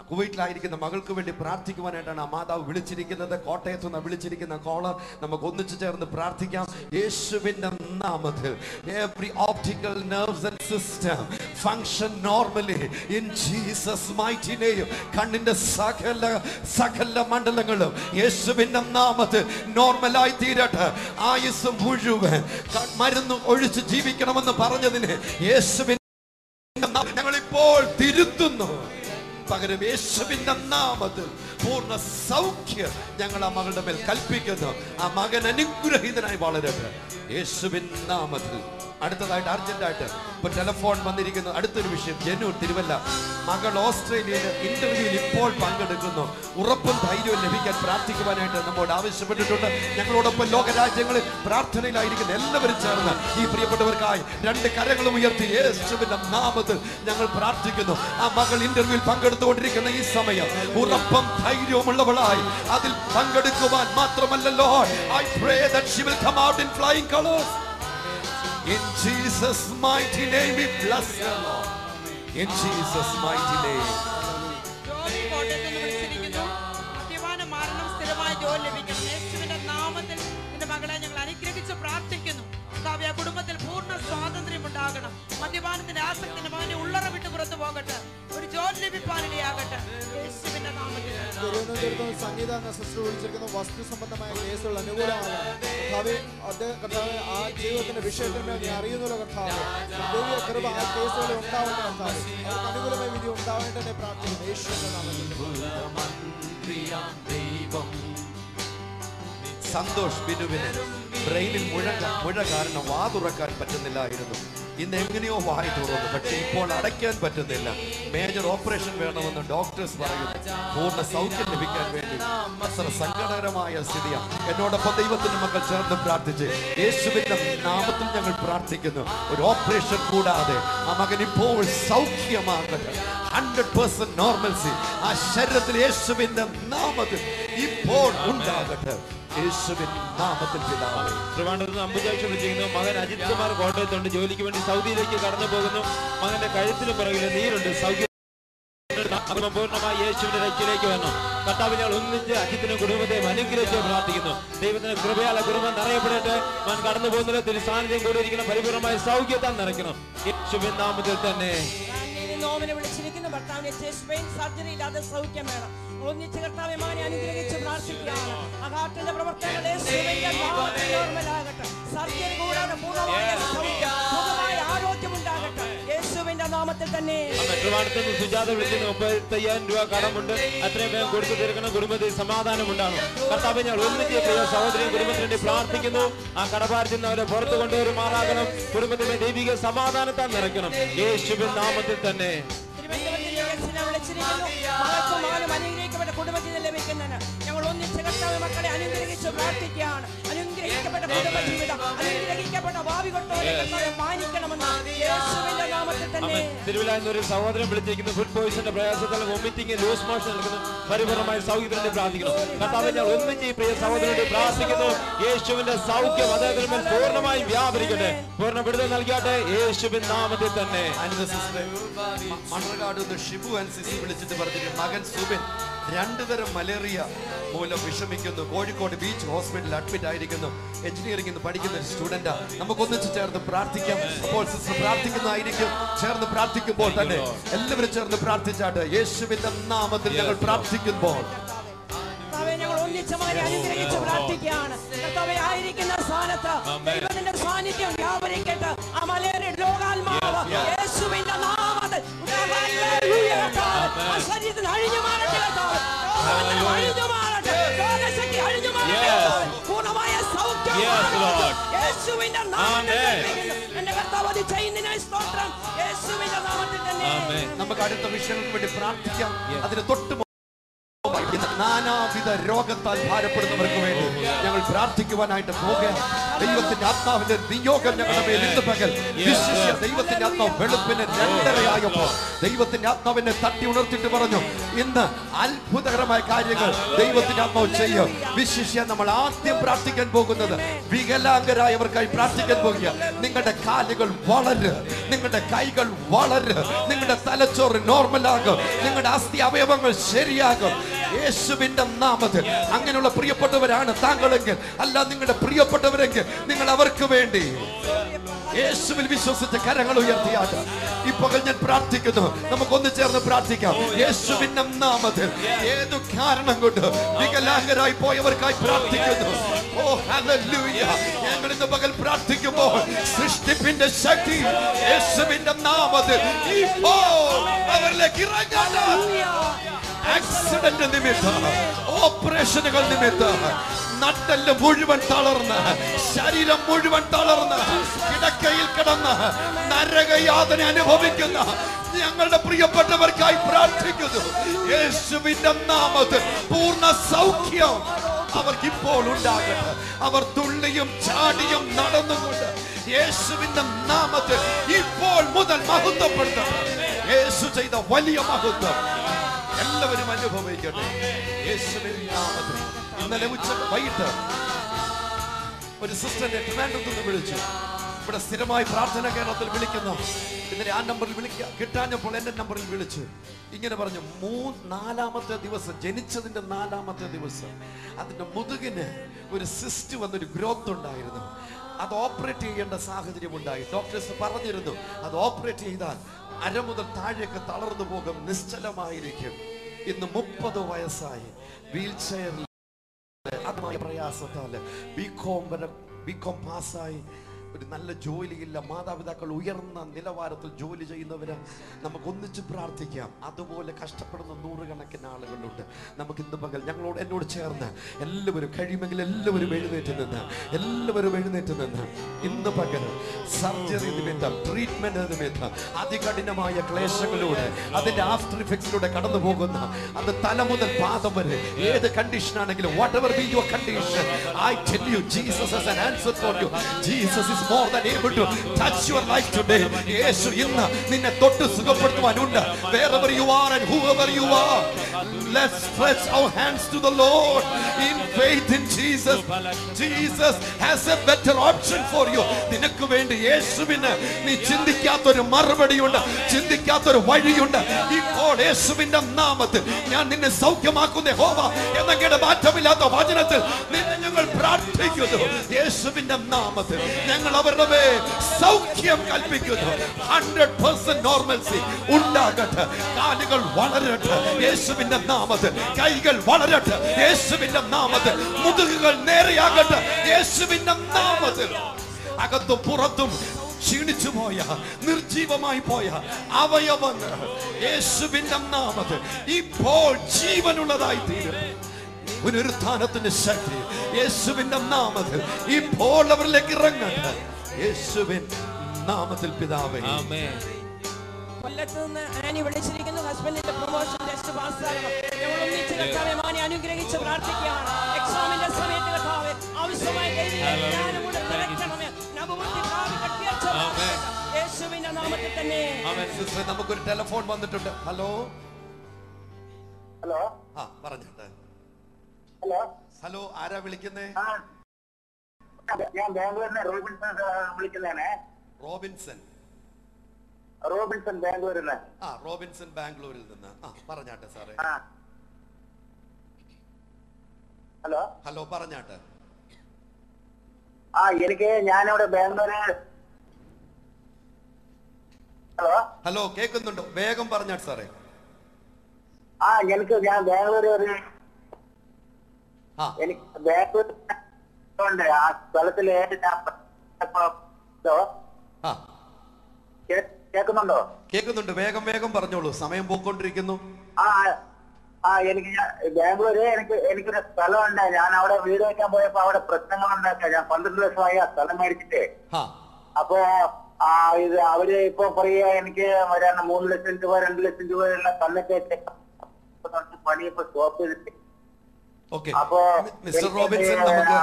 കുവൈറ്റിലായിരിക്കുന്ന മകൾക്ക് വേണ്ടി പ്രാർത്ഥിക്കുവാനായിട്ടാണ് ആ മാതാവ് വിളിച്ചിരിക്കുന്നത്. കോട്ടയത്ത് നിന്ന് വിളിച്ചിരിക്കുന്ന കോളർ നമുക്ക് ഒന്നിച്ചു ചേർന്ന് പ്രാർത്ഥിക്കാം. യേശുവിന്റെ നാമത്തിൽ every optical nerves and system function normally in Jesus mighty name. കണ്ണിന്റെ സകല മണ്ഡലങ്ങളും യേശുവിന്റെ നാമത്തിൽ നോർമലായി തീരട്ടെ. ആയുസ് മുഴുവൻ മരുന്ന് ഒഴിച്ച് ജീവിക്കണമെന്ന് പറഞ്ഞതിന് യേശുവിന്റെ ഞങ്ങളിപ്പോൾ തിരുത്തുന്നു. പകരം യേശുവിന്റെ നാമത്തിൽ പൂർണ്ണ സൗഖ്യം ഞങ്ങൾ ആ മകളുടെ മേൽ കൽപ്പിക്കുന്നു. ആ മകൻ അനുഗ്രഹീതനായി വളരട്ടെ യേശുവിൻ നാമത്തിൽ. അടുത്തതായിട്ട് അർജന്റായിട്ട് ഇപ്പൊ ടെലിഫോൺ വന്നിരിക്കുന്നു. അടുത്തൊരു വിഷയം, ജനു തിരുവല്ല, മകൾ ഓസ്ട്രേലിയയിൽ ഇന്റർവ്യൂവിൽ ഇപ്പോൾ പങ്കെടുക്കുന്നു. ഉറപ്പും ധൈര്യവും ലഭിക്കാൻ പ്രാർത്ഥിക്കുവാനായിട്ട് നമ്മോട് ആവശ്യപ്പെട്ടിട്ടുണ്ട്. ഞങ്ങളോടൊപ്പം ലോകരാജ്യങ്ങളിൽ പ്രാർത്ഥനയിലായിരിക്കുന്ന എല്ലാവരും ചേർന്ന് ഈ പ്രിയപ്പെട്ടവർക്കായി 2 കരങ്ങളും ഉയർത്തി യേശുവിന്റെ നാമത്തിൽ ഞങ്ങൾ പ്രാർത്ഥിക്കുന്നു. ആ മകൾ ഇന്റർവ്യൂവിൽ പങ്കെടുത്തുകൊണ്ടിരിക്കുന്ന ഈ സമയം ഉറപ്പും ധൈര്യവുമുള്ളവളായി അതിൽ പങ്കെടുക്കുവാൻ മാത്രമല്ലല്ലോ, I pray that she will come out in flying colors. In Jesus' mighty name we bless her, Lord. In Jesus' mighty name. ജോലി കോട്ടയത്ത് നിന്ന് വിളിച്ചിരിക്കുന്നു. മദ്യപാന മരണം സ്ഥിരമായ ജോലി ലഭിക്കണം. യേശുവിന്റെ നാമത്തിൽ നിന്റെ മകളെ ഞങ്ങൾ അനുഗ്രഹിച്ച് പ്രാർത്ഥിക്കുന്നു. കർത്താവേ, ആ കുടുംബത്തിൽ പൂർണ്ണ സ്വാതന്ത്ര്യം ഉണ്ടാകണം. മദ്യപാനത്തിന്റെ ആസക്തിന്റെ മകനെ ഉള്ളറ വിട്ട് പുറത്തു പോകട്ടെ. ഒരു ജോലി ലഭിപ്പാനിടയാകട്ടെ യേശുവിന്റെ നാമത്തിൽ. സംഗീത എന്ന സിസ്റ്റർ വിളിച്ചിരിക്കുന്ന വസ്തു സംബന്ധമായ കേസുകൾ അനുകൂലമാകണം. കർത്താവേ, കർത്താവേ, ആ ജീവിതത്തിന്റെ വിഷയത്തിന് നീ അറിയുന്നല്ലോ കർത്താവേ. ദൈവീയ കൃപ ആ കേസുകളിൽ ഉണ്ടാവട്ടെ കർത്താവേ. അവർക്ക് അനുകൂലമായ വിധി ഉണ്ടാവേണ്ടതിനെ പ്രാർത്ഥിക്കുന്നു യേശുവിന്റെ നാമത്തിൽ. സന്തോഷ് ബിനുവിന് ബ്രെയിനിൽ മുഴ കാരണം വാ തുറക്കാൻ പറ്റുന്നില്ലായിരുന്നു. ഇന്ന് എങ്ങനെയോ വായി തുറന്നു, പക്ഷെ ഇപ്പോൾ അടയ്ക്കാൻ പറ്റുന്നില്ല. മേജർ ഓപ്പറേഷൻ വേണമെന്ന് ഡോക്ടേഴ്സ് പറയുന്നു. പൂർണ്ണ സൗഖ്യം ലഭിക്കാൻ വേണ്ടി അത്ര സങ്കടകരമായ സ്ഥിതിയാണ്. എന്നോടൊപ്പം ദൈവത്തിന്റെ മക്കൾ ചേർന്ന് പ്രാർത്ഥിച്ച് യേശുവിന്റെ നാമത്തിൽ ഞങ്ങൾ പ്രാർത്ഥിക്കുന്നു. ഒരു ഓപ്പറേഷൻ കൂടാതെ ആ മകൻ ഇപ്പോൾ സൗഖ്യമാകട്ടെ. 100% നോർമൽസി ആ ശരീരത്തിൽ യേശുവിന്റെ നാമത്തിൽ ഇപ്പോൾ ഉണ്ടാകട്ടെ. യേശുവിൻ നാമത്തിൽ പിതാവേ. ട്രിവാൻഡ്രത്ത് അമ്പുജാക്ഷ വിളിച്ചിരിക്കുന്നു. മകൻ അജിത് കുമാർ കോട്ടയത്തുണ്ട്. ജോലിക്ക് വേണ്ടി സൗദിയിലേക്ക് കടന്നു പോകുന്നു. മകന്റെ കഴുത്തിന് പുറകിൽ നീരുണ്ട്. സൗഖ്യം പൂർണ്ണമായി യേശുവിന്റെ രക്ഷയിലേക്ക് വന്നു. കർത്താവ്, ഞങ്ങൾ ഒന്നിച്ച് അജിത്തിനും കുടുംബത്തെയും അനുഗ്രഹിച്ച് പ്രാർത്ഥിക്കുന്നു. ദൈവത്തിന്റെ കൃപയാല കുടുംബം നിറയപ്പെടട്ടെ. മകൻ കടന്നു പോകുന്ന തിരു സാന്നിധ്യം കൂടിയിരിക്കുന്ന പരിപൂർണമായ സൗഖ്യത്താൽ നിറയ്ക്കണം യേശുവിൻ നാമത്തിൽ തന്നെ. നോമിനെ വിളിച്ചിരിക്കുന്നു. ഭർത്താവിനെ ചെസ്റ്റ് പെയിൻ സർജറി ഇല്ലാതെ സൗഖ്യം വേണം. ഒന്നിച്ച് കർത്താവെ മകനെ അനുഗ്രഹിച്ച് പ്രാർത്ഥിക്കുകയാണ്. ആ ഹാർട്ടിന്റെ പ്രവർത്തനങ്ങൾ യേശുവിന്റെ നാമത്തിൽ നോർമലാകട്ടെ. സർജറി കൂടാതെ പൂർണ്ണമായ സൗഖ്യം, പൂർണ്ണമായ ആരോഗ്യം ഉണ്ടാകട്ടെ യേശുവിന്റെ നാമത്തിൽ തന്നെ. ട്രിവാൻഡ്രത്ത് സുജാത വിളിക്കുന്നു. 35,000 രൂപ കടമുണ്ട്. അത്രയും വേഗം കൊടുത്തു തീർക്കണം. കുടുംബത്തിൽ സമാധാനം ഉണ്ടാകും. കർത്താവേ, ഞങ്ങൾ ഒന്നിച്ച് പ്രിയ സഹോദരിയും കുടുംബത്തിന് വേണ്ടി പ്രാർത്ഥിക്കുന്നു. ആ കടഭാരത്തിൽ നിന്ന് അവരെ പുറത്തു കൊണ്ടുവരുമാറാകണം. കുടുംബത്തിലെ ദൈവിക സമാധാനത്താൽ നിറയ്ക്കണം യേശുവിൻ നാമത്തിൽ തന്നെ. അനുഗ്രഹിക്കപ്പെട്ട കുടുംബജീവിതം ലഭിക്കുന്നതിന് ഞങ്ങൾ ഒന്നിച്ച് കർത്താവ് മക്കളെ അനുഗ്രഹിച്ച് പ്രാർത്ഥിക്കുകയാണ്. അനുഗ്രഹിക്കപ്പെട്ട കുടുംബജീവിതം, അനുഗ്രഹിക്കപ്പെട്ട ഭാവി കൊട്ടോരെ കർത്താവെ മാനിക്കണമെന്ന് യേശുവിന്റെ നാമത്തിൽ തന്നെ. തിരുവല്ലായിൽ നിന്ന് ഒരു സഹോദരൻ വിളിച്ചിരിക്കുന്നു. ഫുഡ് പോയിസന്റെ പ്രയാസത്താൽ വോമിറ്റിംഗ്, ലൂസ് മോഷൻ നടക്കുന്നു. പരിപൂർണമായ സൗഖ്യത്തിന് പ്രാർത്ഥിക്കുന്നു. കർത്താവേ, ഞങ്ങൾ ഒന്നിച്ച് ഈ പ്രിയ സഹോദരനോട് പ്രാർത്ഥിക്കുന്നു. യേശുവിന്റെ സൗഖ്യം അദ്ദേഹത്തിന് മേൽ പൂർണ്ണമായി വ്യാപരിക്കട്ടെ. പൂർണ്ണ വിടുതൽ നൽകട്ടെ യേശുവിൻ നാമത്തിൽ തന്നെ. മണർകാട് ഷിബു ആൻസിസി വിളിച്ചിട്ട് പറഞ്ഞിട്ട് മകൻ സുബിൻ 2 തരം മലേറിയ മൂലം വിഷമിക്കുന്നു. കോഴിക്കോട് ബീച്ച് ഹോസ്പിറ്റലിൽ അഡ്മിറ്റ് ആയിരിക്കുന്നു. എഞ്ചിനീയറിംഗ് പഠിക്കുന്ന ഒരു സ്റ്റുഡന്റാ. നമുക്കൊന്നിച്ച് ചേർന്ന് പ്രാർത്ഥിക്കാം. അപ്പോൾ സിസ്റ്റർ പ്രാർത്ഥിക്കുന്നതായിരിക്കും. ചേർന്ന് പ്രാർത്ഥിക്കുമ്പോൾ തന്നെ എല്ലാവരും ചേർന്ന് പ്രാർത്ഥിച്ചാട്ട് യേശുവിന്റെ നാമത്തിൽ ഞങ്ങൾ പ്രാർത്ഥിക്കുമ്പോൾ ഞങ്ങൾ ഒന്നിച്ച് മകനെ അനുഗ്രഹിച്ച് പ്രാർത്ഥിക്കുകയാണ്. കർത്താവേ, ആയിരിക്കുന്ന സ്ഥാനത്ത് ദൈവത്തിന്റെ സാന്നിധ്യം വ്യാപരിക്കട്ടെ. ആ മലേറിയ രോഗാത്മാവ് യേശുവിന്റെ നാമത്തിൽ ശരീരത്തിൽ അഴിഞ്ഞു മാറട്ടെ. അഴിഞ്ഞു മാറട്ടെ. രോഗശക്തി അഴിഞ്ഞു മാറട്ടെ. പൂർണ്ണമായ സൗഖ്യം യേശുവിന്റെ നാമത്തിൽ. എന്റെ കർത്താവ് അത് ചെയ്യുന്നതിനായി സ്തോത്രം യേശുവിന്റെ നാമത്തിൽ തന്നെ. നമുക്ക് അടുത്ത വിഷയങ്ങൾക്ക് വേണ്ടി പ്രാർത്ഥിക്കാം. അതിന് തൊട്ട് നാനാവിധ രോഗത്താൽ ഭാരപ്പെടുന്നവർക്ക് വേണ്ടി ഞങ്ങൾ പ്രാർത്ഥിക്കുവാനായിട്ട് പോകുകയാണ്. ദൈവത്തിന്റെ ആത്മാവിന്റെ നിയോഗം ഞങ്ങളുടെ മേൽ ഇന്ന് പകൽ വിശിഷ്യ ദൈവത്തിന്റെ ആത്മാവ് വെളുപ്പിന് 2:30 ദൈവത്തിന്റെ ആത്മാവിനെ തട്ടി ഉണർത്തിട്ട് പറഞ്ഞു, ഇന്ന് അത്ഭുതകരമായ കാര്യങ്ങൾ ദൈവത്തിന്റെ ആത്മാവ് ചെയ്യും. വിശിഷ്യ നമ്മൾ ആദ്യം പ്രാർത്ഥിക്കാൻ പോകുന്നത് വികലാംഗരായവർക്കായി പ്രാർത്ഥിക്കാൻ പോകുക. നിങ്ങളുടെ കാലുകൾ വളര്, നിങ്ങളുടെ കൈകൾ വളര്, നിങ്ങളുടെ തലച്ചോറ് നോർമലാകും, നിങ്ങളുടെ അസ്ഥി അവയവങ്ങൾ ശരിയാകും യേശുവിന്റെ നാമത്തിൽ. അങ്ങനെയുള്ള പ്രിയപ്പെട്ടവരാണ് താങ്കളെങ്കിൽ, അല്ല നിങ്ങളുടെ പ്രിയപ്പെട്ടവരെങ്കിൽ, നിങ്ങൾ അവർക്ക് വേണ്ടി യേശുവിൽ വിശ്വസിച്ച് കരങ്ങൾ ഉയർത്തിയാട്ട് ഈ പകൽ ഞാൻ പ്രാർത്ഥിക്കുന്നു. നമുക്കൊന്ന് ചേർന്ന് പ്രാർത്ഥിക്കാം. യേശുവിന്റെ നാമത്തിൽ ഏതു കാരണം കൊണ്ട് വികലാംഗരായി പോയവർക്കായി പ്രാർത്ഥിക്കുന്നു. ഓ ഹല്ലേലൂയ. ഞങ്ങൾ ഇന്ന് പകൽ പ്രാർത്ഥിക്കുമ്പോൾ സൃഷ്ടിപ്പിന്റെ ശക്തി യേശുവിന്റെ നാമത്തിൽ ഇപ്പോൾ അവരിലേക്ക് ഇറങ്ങട്ടെ. ആക്സിഡന്റ് നിമിത്തം, ഓപ്പറേഷനുകൾ നിമിത്തം നട്ടെല്ല് മുഴുവൻ തളർന്ന്, ശരീരം മുഴുവൻ തളർന്ന് കിടക്കയിൽ കിടന്ന് നരകയാതന അനുഭവിക്കുന്ന ഞങ്ങളുടെ പ്രിയപ്പെട്ടവർക്കായി പ്രാർത്ഥിക്കുന്നു. യേശുവിന്റെ നാമത്തിൽ പൂർണ്ണ സൗഖ്യം അവർക്കിപ്പോൾ ഉണ്ടാകട്ടെ. അവർ തുള്ളിയും ചാടിയും നടന്നുകൊണ്ട് യേശുവിന്റെ നാമത്തിൽ ഇപ്പോൾ മുതൽ മഹത്വപ്പെടുത്തണം. യേശു ചെയ്ത വലിയ മഹത്വം എല്ലാവരും അനുഭവിക്കട്ടെ യേശുവിന്റെ നാമത്തിൽ. ഇന്നലെ വൈകിട്ട് ഒരു സിസ്റ്ററിനെ ട്രിവാൻഡ്രത്ത് നിന്ന് വിളിച്ചു. ഇവിടെ സ്ഥിരമായി പ്രാർത്ഥന കേരളത്തിൽ വിളിക്കുന്നു. ഇന്നലെ ആ നമ്പറിൽ കിട്ടാഞ്ഞപ്പോൾ എന്റെ നമ്പറിൽ വിളിച്ചു ഇങ്ങനെ പറഞ്ഞു, 4-ാമത്തെ ദിവസം, ജനിച്ചതിന്റെ 4-ാമത്തെ ദിവസം അതിന്റെ മുതുകിന് ഒരു സിസ്റ്റ് വന്നൊരു ഗ്രോത്ത് ഉണ്ടായിരുന്നു. അത് ഓപ്പറേറ്റ് ചെയ്യേണ്ട സാഹചര്യം ഉണ്ടായി. ഡോക്ടേഴ്സ് പറഞ്ഞിരുന്നു അത് ഓപ്പറേറ്റ് ചെയ്താൽ അര മുതൽ താഴേക്ക് തളർന്നു പോകും, നിശ്ചലമായിരിക്കും. ഇന്ന് 30 വയസ്സായി, വീൽ ചെയറിൽ അതുമായ പ്രയാസത്താല് ബികോം പാസ്സായി, ഒരു നല്ല ജോലിയില്ല, മാതാപിതാക്കൾ ഉയർന്ന നിലവാരത്തിൽ ജോലി ചെയ്യുന്നവര്. നമുക്ക് ഒന്നിച്ച് പ്രാർത്ഥിക്കാം. അതുപോലെ കഷ്ടപ്പെടുന്ന 100 കണക്കിന് ആളുകളുണ്ട്. നമുക്ക് ഇന്ന് പകൽ എന്നോട് ചേർന്ന് എല്ലാവരും കഴിയുമെങ്കിൽ എല്ലാവരും എഴുന്നേറ്റ് നിന്ന് ഇന്ന് പകൽ സർജറി നിമിത്തം, ട്രീറ്റ്മെന്റ് നിമിത്തം, അതികഠിനമായ ക്ലേശങ്ങളിലൂടെ, അതിന്റെ ആഫ്റ്റർ ഇഫക്ട്സിലൂടെ കടന്നു പോകുന്ന, അത് തല മുതൽ പാദം വരെ ഏത് കണ്ടീഷൻ ആണെങ്കിലും, whatever be your condition, I tell you Jesus has an answer for you. Jesus is more than able to touch your life today. യേശു ഇന്ന് നിന്നെ തൊട്ട് സുഖപ്പെടുത്തുവാനുണ്ട്. Wherever you are and whoever you are, let's stretch our hands to the Lord in faith in Jesus. Jesus has a better option for you. നിനക്ക് വേണ്ടി യേശുവിന് നീ ചിന്തിക്കാത്തൊരു മറുപടിയുണ്ട്, ചിന്തിക്കാത്തൊരു വഴിയുണ്ട്. ഇപ്പോൾ യേശുവിന്റെ നാമത്തിൽ ഞാൻ നിന്നെ സൗഖ്യമാക്കുന്ന യഹോവ എന്ന മാറ്റമില്ലാത്ത വചനത്തിൽ നിന്നെ ഞങ്ങൾ പ്രാർത്ഥിക്കുന്നു. യേശുവിന്റെ നാമത്തിൽ ഞങ്ങൾ അവരുടെ മേൽ സൗഖ്യം കൽപ്പിക്കുന്നു. 100% നോർമൽസി ഉണ്ടാകട്ടെ. കാലുകൾ വളരട്ടെ യേശുവിന്റെ നാമത്തിൽ, കൈകൾ വളരട്ടെ യേശുവിന്റെ നാമത്തിൽ, മുതുകുകൾ നേരെയാകട്ടെ യേശുവിന്റെ നാമത്തിൽ. അകത്തും പുറത്തും ക്ഷീണിച്ചു പോയ, നിർജീവമായി പോയ അവയവങ്ങൾ യേശുവിന്റെ നാമത്തിൽ ഇപ്പോൾ ജീവനുള്ളതായി തീരും. പുനരുത്ഥാനത്തിന്റെ ശക്തി യേശുവിന്റെ നാമത്തിൽ ഇപ്പോൾ അവരിലേക്ക് ഇറങ്ങട്ടെ യേശുവിൻ നാമത്തിൽ പിതാവേ, ആമേൻ. കൊല്ലത്ത് നിന്ന് ആനി വിളിച്ചിരിക്കുന്നു. ഹസ്ബൻഡിന്റെ പ്രൊമോഷൻ ടെസ്റ്റ് പാസ്സാകണം. ഞങ്ങൾ ഒന്നിച്ച് കർത്താവേ മാനി അനുഗ്രഹിച്ച് പ്രാർത്ഥിക്കുകയാണ്. എക്സാമിന്റെ സമയത്ത് കർത്താവേ ആവശ്യമായ ദൈവിക ജ്ഞാനം കൊണ്ട് നിറയ്ക്കണമേ. നബുവത്തി പ്രാപിക്കട്ടെ യേശുവിന്റെ നാമത്തിൽ തന്നെ. ആമേൻ. സിസ്റ്റർ, നമുക്കൊരു ടെലിഫോൺ വന്നിട്ടുണ്ട്. ഹലോ ഹലോ, ആ പറഞ്ഞോട്ടെ. ഹലോ ഹലോ, ആരാ വിളിക്കുന്നേ? ഞാൻ ബാംഗ്ലൂരിനെ റോബിൻസൺ വിളിക്കുന്നതാണ്. റോബിൻസൺ ബാംഗ്ലൂരിൽ നിന്ന്. റോബിൻസൺ ബാംഗ്ലൂരിൽ നിന്ന്. പറഞ്ഞാട്ടെ സാറേ. ഹലോ ഹലോ, പറഞ്ഞാട്ടെ. ഞാനിവിടെ ബാംഗ്ലൂര്. ഹലോ ഹലോ, കേൾക്കുന്നുണ്ടോ? വേഗം പറഞ്ഞാട്ടെ സാറേ. ഞാൻ ബാംഗ്ലൂര് ആ സ്ഥലത്തില് കേൾക്കുന്നുണ്ടോ? കേൾക്കുന്നുണ്ട്. വേഗം പറഞ്ഞോളൂ, സമയം പോയിക്കൊണ്ടിരിക്കുന്നു. എനിക്ക് ബാംഗ്ലൂര് എനിക്കൊരു സ്ഥലമുണ്ട്. ഞാൻ അവിടെ വീട് വെക്കാൻ പോയപ്പോ അവിടെ പ്രശ്നങ്ങൾ ഉണ്ടാക്കുക. ഞാൻ 12 ലക്ഷമായി ആ സ്ഥലം മേടിച്ചിട്ട്. അപ്പൊ ഇത് അവര് ഇപ്പൊ പറയാ എനിക്ക് 3 ലക്ഷം രൂപ 2 ലക്ഷം രൂപ എല്ലാം തന്നിട്ട് പണി ഇപ്പൊ സ്റ്റോപ്പ് ചെയ്തിട്ട്. അപ്പോ മിസ്റ്റർ റോബിൻസൺ, നമുക്ക്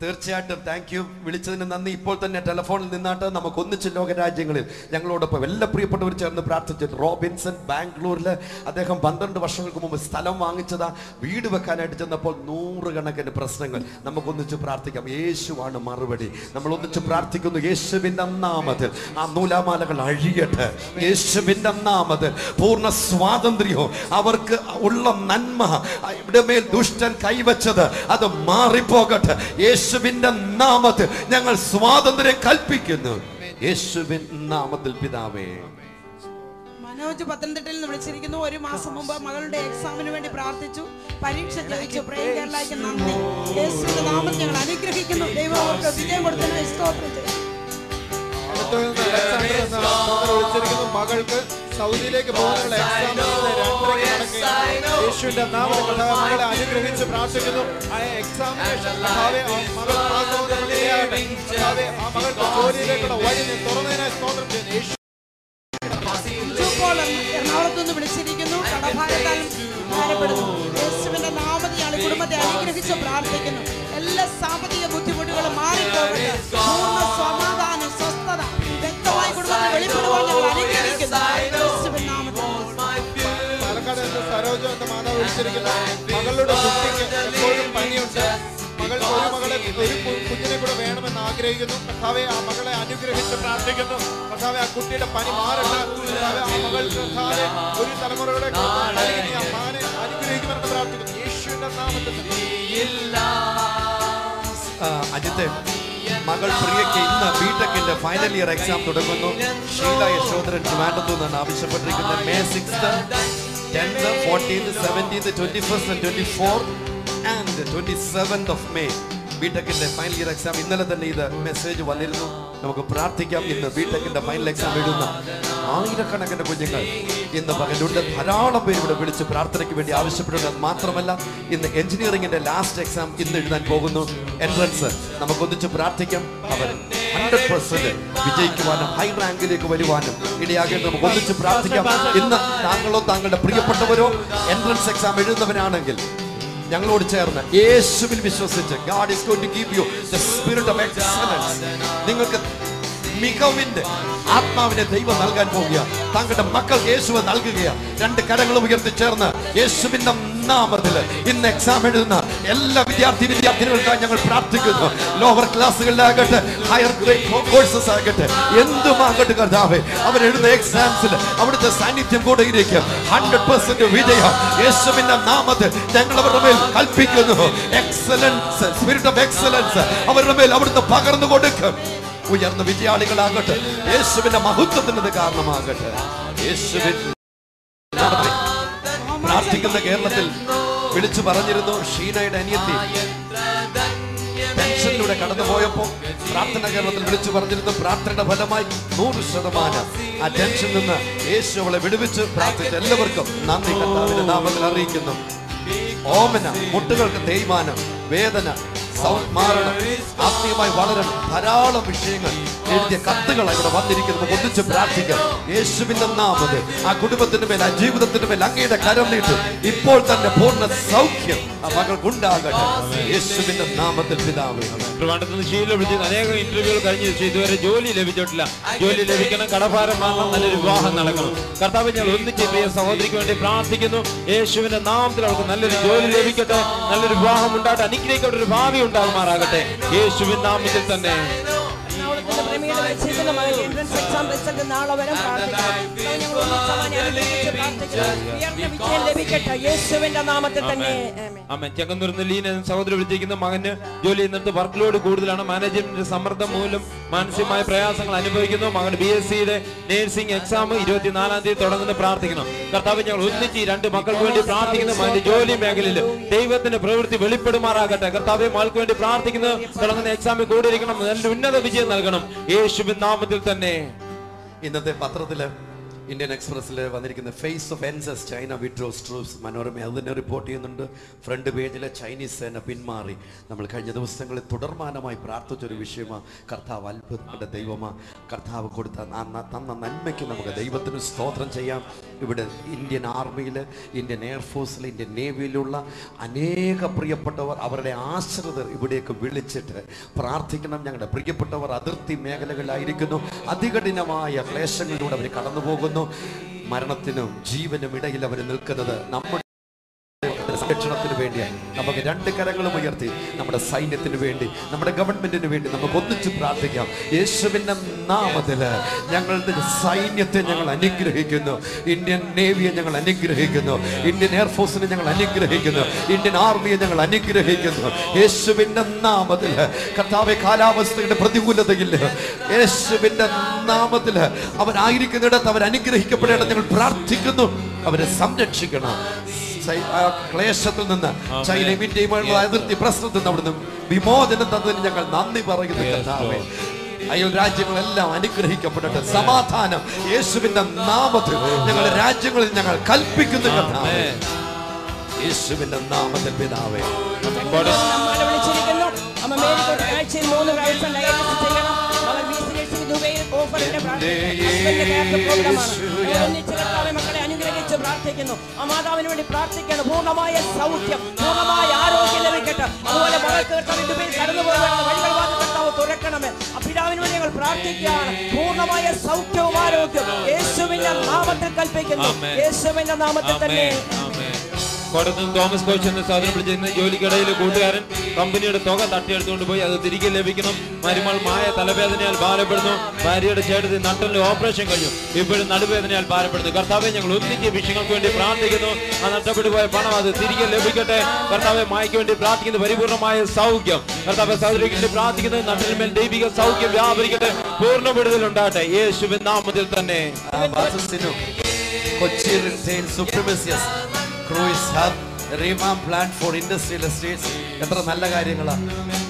തീർച്ചയായിട്ടും താങ്ക് യു, വിളിച്ചതിന് നന്ദി. ഇപ്പോൾ തന്നെ ടെലിഫോണിൽ നിന്നാട്ട് നമുക്ക് ഒന്നിച്ച് ലോകരാജ്യങ്ങളിൽ ഞങ്ങളോടൊപ്പം എല്ലാ പ്രിയപ്പെട്ടവർ ചേർന്ന് പ്രാർത്ഥിച്ചു. റോബിൻസൺ ബാംഗ്ലൂരിൽ അദ്ദേഹം 12 വർഷങ്ങൾക്ക് മുമ്പ് സ്ഥലം വാങ്ങിച്ചതാ. വീട് വെക്കാനായിട്ട് ചെന്നപ്പോൾ 100 കണക്കിന് പ്രശ്നങ്ങൾ. നമുക്കൊന്നിച്ച് പ്രാർത്ഥിക്കാം. യേശുവാണ് മറുപടി. നമ്മൾ ഒന്നിച്ച് പ്രാർത്ഥിക്കുന്നു. യേശുവിന്റെ നാമത്തിൽ ആ നൂലാമാലകൾ അഴിയട്ടെ. യേശുവിന്റെ നാമത്തിൽ പൂർണ്ണ സ്വാതന്ത്ര്യവും അവർക്ക് ഉള്ള നന്മ ഇവിടെ മേൽ ദുഷ്ടൻ കൈവച്ചത് അത് മാറിപ്പോകട്ടെ. യേശുവിന്റെ നാമത്തിൽ ഞങ്ങൾ സ്വാതന്ത്ര്യം കൽപ്പിക്കുന്നു. യേശുവിൻ നാമത്തിൽ പിതാവേ. മനോജ് പത്തനംതിട്ടയിൽ നിന്ന് വിളിച്ചിരിക്കുന്നു. 1 മാസം മുമ്പ് മകളുടെ എക്സാമിന് വേണ്ടി പ്രാർത്ഥിച്ചു, പരീക്ഷ ജയിച്ചു. പ്രേം കേരളയ്ക്ക് നന്ദി. യേശുവിന്റെ നാമത്തിൽ ഞങ്ങൾ അനുഗ്രഹിക്കുന്നു. ദൈവം അവർക്ക് വിജയം കൊടുത്തതിന് സ്തോത്രം ചെയ്യുന്നു. മകൾക്ക് സൗദിയിലേക്ക് പോകുന്ന യേശുവിന്റെ നാമത്തിൽ മകളെ അനുഗ്രഹിച്ച് പ്രാർത്ഥിക്കുന്നു. ആ എക്സാമിനേഷൻ മകൾക്ക് ജോലിയിലേക്കുള്ള വഴി തുറന്നതിനായി സ്തോത്രം ചെയ്യുന്നു. എറണാകുളത്ത് നിന്ന് വിളിച്ചിരിക്കുന്നു. കടഭാരത്താലും ഭാരപ്പെടുന്നു. യേശുവിന്റെ നാമത്തിൽ ഞങ്ങൾ കുടുംബത്തെ അനുഗ്രഹിച്ച് പ്രാർത്ഥിക്കുന്നു. എല്ലാ സാമ്പത്തിക ബുദ്ധിമുട്ടുകളും മാറിപ്പോകട്ടെ. പൂർണ്ണ സമാധാനം, സ്വസ്ഥത വ്യക്തമായി കുടുംബത്തിൽ വെളിപ്പെടുവാൻ ഞങ്ങൾ അനുഗ്രഹിക്കുന്നു. യേശുവിന്റെ നാമത്തിൽ. പാലക്കാട് നിന്ന് സരോജ എന്ന മാതാവ് വിളിച്ചിരിക്കുന്നു. മകളുടെ കുട്ടിക്ക് എപ്പോഴും പനിയുണ്ട്. ഒരു മകളെ കുഞ്ഞിനെ കൂടെ വേണമെന്ന് ആഗ്രഹിക്കുന്നു. കർത്താവെ ആ മകളെ അനുഗ്രഹിച്ച് പ്രാർത്ഥിക്കുന്നു. കർത്താവെ ആ കുട്ടിയുടെ പനി മാറട്ടെ. കർത്താവെ ആ മകൾ കർത്താവെ ഒരു തലമുറയുടെ മാനെ അനുഗ്രഹിക്കുമെന്ന് പ്രാർത്ഥിക്കുന്നു യേശുവിന്റെ നാമത്തിൽ. അജിത്തെ, മകൾ പ്രിയയ്ക്ക് ഇന്ന് ബിടെക്കിന്റെ ഫൈനൽ ഇയർ എക്സാം തുടങ്ങുന്നു. ഷീല യശോധരൻ ട്രിവാൻഡ്രത്തു നിന്നാണ് ആവശ്യപ്പെട്ടിരിക്കുന്നത്. May 6th, 10th, 14th, 17th, 21st and 24th and 27th of May ബിടെക്കിന്റെ ഫൈനൽ ഇയർ എക്സാം. ഇന്നലെ തന്നെ ഇത് മെസ്സേജ് വന്നിരുന്നു. നമുക്ക് പ്രാർത്ഥിക്കാം. ഇന്ന് ബിടെക്കിന്റെ ഫൈനൽ എക്സാം എഴുതുന്ന ആയിരക്കണക്കിന് കുഞ്ഞുങ്ങൾ ഇന്ന് പകലുണ്ട്. ധാരാളം പേര് ഇവിടെ വിളിച്ച് പ്രാർത്ഥനയ്ക്ക് വേണ്ടി ആവശ്യപ്പെടുന്നത് മാത്രമല്ല, ഇന്ന് എഞ്ചിനീയറിംഗിന്റെ ലാസ്റ്റ് എക്സാം ഇന്ന് എഴുതാൻ പോകുന്നു. എൻട്രൻസ് നമുക്കൊന്നിച്ച് പ്രാർത്ഥിക്കാം. അവർ 100% വിജയിക്കുവാനും ഹൈ റാങ്കിലേക്ക് വരുവാനും ഇടയാകേണ്ടത് നമുക്ക് ഒന്നിച്ച് പ്രാർത്ഥിക്കാം. ഇന്ന് താങ്കളോ താങ്കളുടെ പ്രിയപ്പെട്ടവരോ എൻട്രൻസ് എക്സാം എഴുതുന്നവരാണെങ്കിൽ ഞങ്ങളോട് ചേർന്ന് യേശുവിൽ വിശ്വസിച്ച് God is going to give you the spirit of excellence. നിങ്ങൾക്ക് മികവിന്റെ ആത്മാവിനെ ദൈവം നൽകാൻ പോവുക. താങ്കളുടെ മക്കൾക്ക് യേശുവെ നൽകുക. രണ്ട് കരങ്ങളും ഉയർത്തി ചേർന്ന് യേശുവിന്റെ നാമത്തിൽ ഇന്ന് എക്സാം എഴുതുന്ന എല്ലാ വിദ്യാർത്ഥിനികൾക്കായി ഞങ്ങൾ പ്രാർത്ഥിക്കുന്നു. ലോവർ ക്ലാസ്സുകളിലാകട്ടെ, ഹയർ ഗ്രേഡ് കോഴ്സസ് ആകട്ടെ, എന്തുമാകട്ടെ കർത്താവേ, അവരെഴുതുന്ന എക്സാംസിൽ അവിടുത്തെ സാന്നിധ്യം കൂടെ ഇരിക്കും. 100% വിജയം യേശുവിന്റെ നാമത്തിൽ ഞങ്ങൾ അവരുടെ മേൽ കൽപ്പിക്കുന്നു. എക്സലൻസ്, സ്പിരിറ്റ് ഓഫ് എക്സലൻസ് അവരുടെ മേൽ അവിടുന്ന് പകർന്നു കൊടുക്കും. ഉയർന്ന വിജയാളികളാകട്ടെ, യേശുവിന്റെ മഹത്വത്തിന് കാരണമാകട്ടെ. യേശുവിൻ പ്രാർത്ഥിക്കുന്ന കേരളത്തിൽ വിളിച്ചു പറഞ്ഞിരുന്നു. ഷീനയുടെ അനിയത്തി ടെൻഷനിലൂടെ കടന്നുപോയപ്പോൾ പ്രാർത്ഥന കേരളത്തിൽ വിളിച്ചു പറഞ്ഞിരുന്നു. പ്രാർത്ഥനയുടെ ഫലമായി 100% ആ ടെൻഷനിൽ നിന്ന് യേശു അവളെ വിടുവിച്ച് പ്രാർത്ഥിച്ച എല്ലാവർക്കും നന്ദി കർത്താവിന്റെ നാമത്തിൽ അറിയിക്കുന്നു. ഓമന, മുട്ടുകൾക്ക് തേയ്മാനം, വേദന മാറണം, ആത്മീയമായി വളരണം, ധാരാളം വിഷയങ്ങൾ എഴുതിയ കത്തുകൾ ഇവിടെ വന്നിരിക്കുന്നു. ഒന്നിച്ച് പ്രാർത്ഥിക്കാം. യേശുവിന്റെ നാമത്തിൽ ആ കുടുംബത്തിന്റെ മേൽ, ആ ജീവിതത്തിന്റെ മേൽ അങ്ങയുടെ കരം നീട്ടു. ഇപ്പോൾ തന്നെ പൂർണ്ണ സൗഖ്യം ആ മകൾക്കുണ്ടാകട്ടെ യേശുവിന്റെ നാമത്തിൽ പിതാവേ. അനേകം ഇന്റർവ്യൂകൾ കഴിഞ്ഞു, ഇതുവരെ ജോലി ലഭിച്ചിട്ടില്ല. ജോലി ലഭിക്കണം, കടഭാരം മാറണം, നല്ലൊരു വിവാഹം നടക്കണം. കർത്താവ് ഞങ്ങൾ ഒന്നിച്ച് പ്രിയ സഹോദരിക്ക് വേണ്ടി പ്രാർത്ഥിക്കുന്നു. യേശുവിന്റെ നാമത്തിൽ അവർക്ക് നല്ലൊരു ജോലി ലഭിക്കട്ടെ, നല്ലൊരു വിവാഹം ഉണ്ടാകട്ടെ, അനുഗ്രഹിക്കപ്പെട്ട ഒരു ഭാവി ഉണ്ടാകുമാറാകട്ടെ യേശുവിൻ നാമത്തിൽ തന്നെ. ചെങ്ങന്നൂരിൽ ലീന സഹോദരി വിളിച്ചിരിക്കുന്ന മകന് ജോലി ചെയ്യുന്നിടത്ത് വർക്ക് ലോഡ് കൂടുതലാണ്. മാനേജ്മെന്റിന്റെ സമ്മർദ്ദം മൂലം മാനസികമായ പ്രയാസങ്ങൾ അനുഭവിക്കുന്നു. മകൻ BScയുടെ നേഴ്സിംഗ് എക്സാം 24-ാം തീയതി തുടങ്ങുന്ന പ്രാർത്ഥിക്കണം. കർത്താവ് ഞങ്ങൾ ഒന്നിച്ച് രണ്ട് മക്കൾക്ക് വേണ്ടി പ്രാർത്ഥിക്കുന്നു. മകന്റെ ജോലി മേഖലയിൽ ദൈവത്തിന്റെ പ്രവൃത്തി വെളിപ്പെടുമാറാകട്ടെ. കർത്താവെ മകൾക്ക് വേണ്ടി പ്രാർത്ഥിക്കുന്നത് തുടങ്ങുന്ന എക്സാമിൽ കൂടിയിരിക്കണം, നല്ല ഉന്നത വിജയം നൽകണം യേശുവിൻ നാമത്തിൽ തന്നെ. ഇന്നത്തെ പത്രത്തില് ഇന്ത്യൻ എക്സ്പ്രസ്സിൽ വന്നിരിക്കുന്ന face off ends China withdraws troops, Manorama അതിനെ റിപ്പോർട്ട് ചെയ്യുന്നുണ്ട്. ഫ്രണ്ട് പേജിലെ ചൈനീസ് സേന പിന്മാറി. നമ്മൾ കഴിഞ്ഞ ദിവസങ്ങളിൽ തുടർമാനമായി പ്രാർത്ഥിച്ചൊരു വിഷയമാണ്. കർത്താവ് അത്ഭുതങ്ങളുടെ ദൈവമാണ്. കർത്താവ് കൊടുത്ത തന്ന നന്മയ്ക്ക് നമുക്ക് ദൈവത്തിന് സ്തോത്രം ചെയ്യാം. ഇവിടെ ഇന്ത്യൻ ആർമിയിൽ, ഇന്ത്യൻ എയർഫോഴ്സിൽ, ഇന്ത്യൻ നേവിയിലുള്ള അനേക പ്രിയപ്പെട്ടവർ, അവരുടെ ആശ്രിതർ ഇവിടേക്ക് വിളിച്ചിട്ട് പ്രാർത്ഥിക്കണം. ഞങ്ങളുടെ പ്രിയപ്പെട്ടവർ അതിർത്തി മേഖലകളിലായിരിക്കുന്നു. അതികഠിനമായ ക്ലേശങ്ങളിലൂടെ അവർ കടന്നു പോകുന്നു. മരണത്തിനും ജീവനും ഇടയിൽ അവർ നിൽക്കുന്നത് നമ്മുടെ സംരക്ഷണത്തിന് വേണ്ടിയാണ്. നമുക്ക് രണ്ട് കരങ്ങളും ഉയർത്തി നമ്മുടെ സൈന്യത്തിന് വേണ്ടി, നമ്മുടെ ഗവൺമെന്റിന് വേണ്ടി നമുക്ക് ഒന്നിച്ച് പ്രാർത്ഥിക്കാം. യേശുവിന്റെ നാമത്തില് ഞങ്ങളുടെ സൈന്യത്തെ ഞങ്ങൾ അനുഗ്രഹിക്കുന്നു. ഇന്ത്യൻ നേവിയെ ഞങ്ങൾ അനുഗ്രഹിക്കുന്നു. ഇന്ത്യൻ എയർഫോഴ്സിനെ ഞങ്ങൾ അനുഗ്രഹിക്കുന്നു. ഇന്ത്യൻ ആർമിയെ ഞങ്ങൾ അനുഗ്രഹിക്കുന്നു. യേശുവിന്റെ നാമത്തില് കർത്താവെ, കാലാവസ്ഥയുടെ പ്രതികൂലതയില്ല, യേശുവിന്റെ നാമത്തില് അവരായിരിക്കുന്നിടത്ത് അവർ അനുഗ്രഹിക്കപ്പെടേണ്ടത് ഞങ്ങൾ പ്രാർത്ഥിക്കുന്നു. അവരെ സംരക്ഷിക്കണം. ക്ലേശത്തിൽ നിന്ന്, ചൈനയും ഇന്ത്യയുമായുള്ള അതിർത്തി പ്രശ്നത്തിൽ നിന്ന് അവിടുന്ന് വിമോചനം തന്നതിന് ഞങ്ങൾ നന്ദി പറയുന്നു. കർത്താവേ, അയൽ രാജ്യങ്ങളെല്ലാം അനുഗ്രഹിക്കപ്പെടട്ടെ. സമാധാനം യേശുവിന്റെ നാമത്തിൽ ഞങ്ങളുടെ രാജ്യങ്ങളിൽ ഞങ്ങൾ കൽപ്പിക്കുന്നു. കർത്താവേ, യേശുവിന്റെ നാമത്തിൽ പിതാവേ. മാതാവിന് വേണ്ടി പ്രാർത്ഥിക്കണം. പൂർണ്ണമായ സൗഖ്യം, പൂർണ്ണമായ ആരോഗ്യം ലഭിക്കട്ടെ. അതുപോലെ കടന്നുപോകുന്ന തുറക്കണമേ. പിതാവിന് വേണ്ടി ഞങ്ങൾ പ്രാർത്ഥിക്കുകയാണ്. പൂർണ്ണമായ സൗഖ്യവും ആരോഗ്യവും യേശുവിന്റെ നാമത്തിൽ കൽപ്പിക്കുന്നു. യേശുവിന്റെ നാമത്തിൽ തന്നെ. കോട്ടയം തോമസ് കോച്ച് എന്ന സഹോദരൻ വിളിച്ചിരുന്ന ജോലിക്കിടയിൽ കൂട്ടുകാരൻ കമ്പനിയുടെ തുക തട്ടിയെടുത്തുകൊണ്ട് പോയി അത് തിരികെ ലഭിക്കണം. മരുമകൾ മായ തലവേദനയാൽ ഭാരപ്പെടുന്നു. ഭാര്യയുടെ ചേട്ടത്തിൽ നട്ടലിന് ഓപ്പറേഷൻ കഴിഞ്ഞു. ഇപ്പോഴും നടുവേദനയാൽ ഭാരപ്പെടുന്നു. കർത്താവെ, ഞങ്ങൾ ഒന്നിച്ച് വിഷയങ്ങൾക്ക് വേണ്ടി പ്രാർത്ഥിക്കുന്നു. ആ നഷ്ടപ്പെട്ടു പോയ പണം അത് തിരികെ ലഭിക്കട്ടെ. കർത്താവെ, മായ്ക്ക് വേണ്ടി പ്രാർത്ഥിക്കുന്നു പരിപൂർണമായ സൗഖ്യം. കർത്താവെ, സഹോദരിക്ക് വേണ്ടി പ്രാർത്ഥിക്കുന്നു നട്ടലിന്മേൽ ദൈവിക സൗഖ്യം വ്യാപരിക്കട്ടെ. പൂർണ്ണ വിടുതൽ ഉണ്ടാകട്ടെ യേശുവിൻ നാമത്തിൽ തന്നെ. Kochi retail supremacy as cruise hub revamp plan for industrial estates. എത്ര നല്ല കാര്യങ്ങളാണ്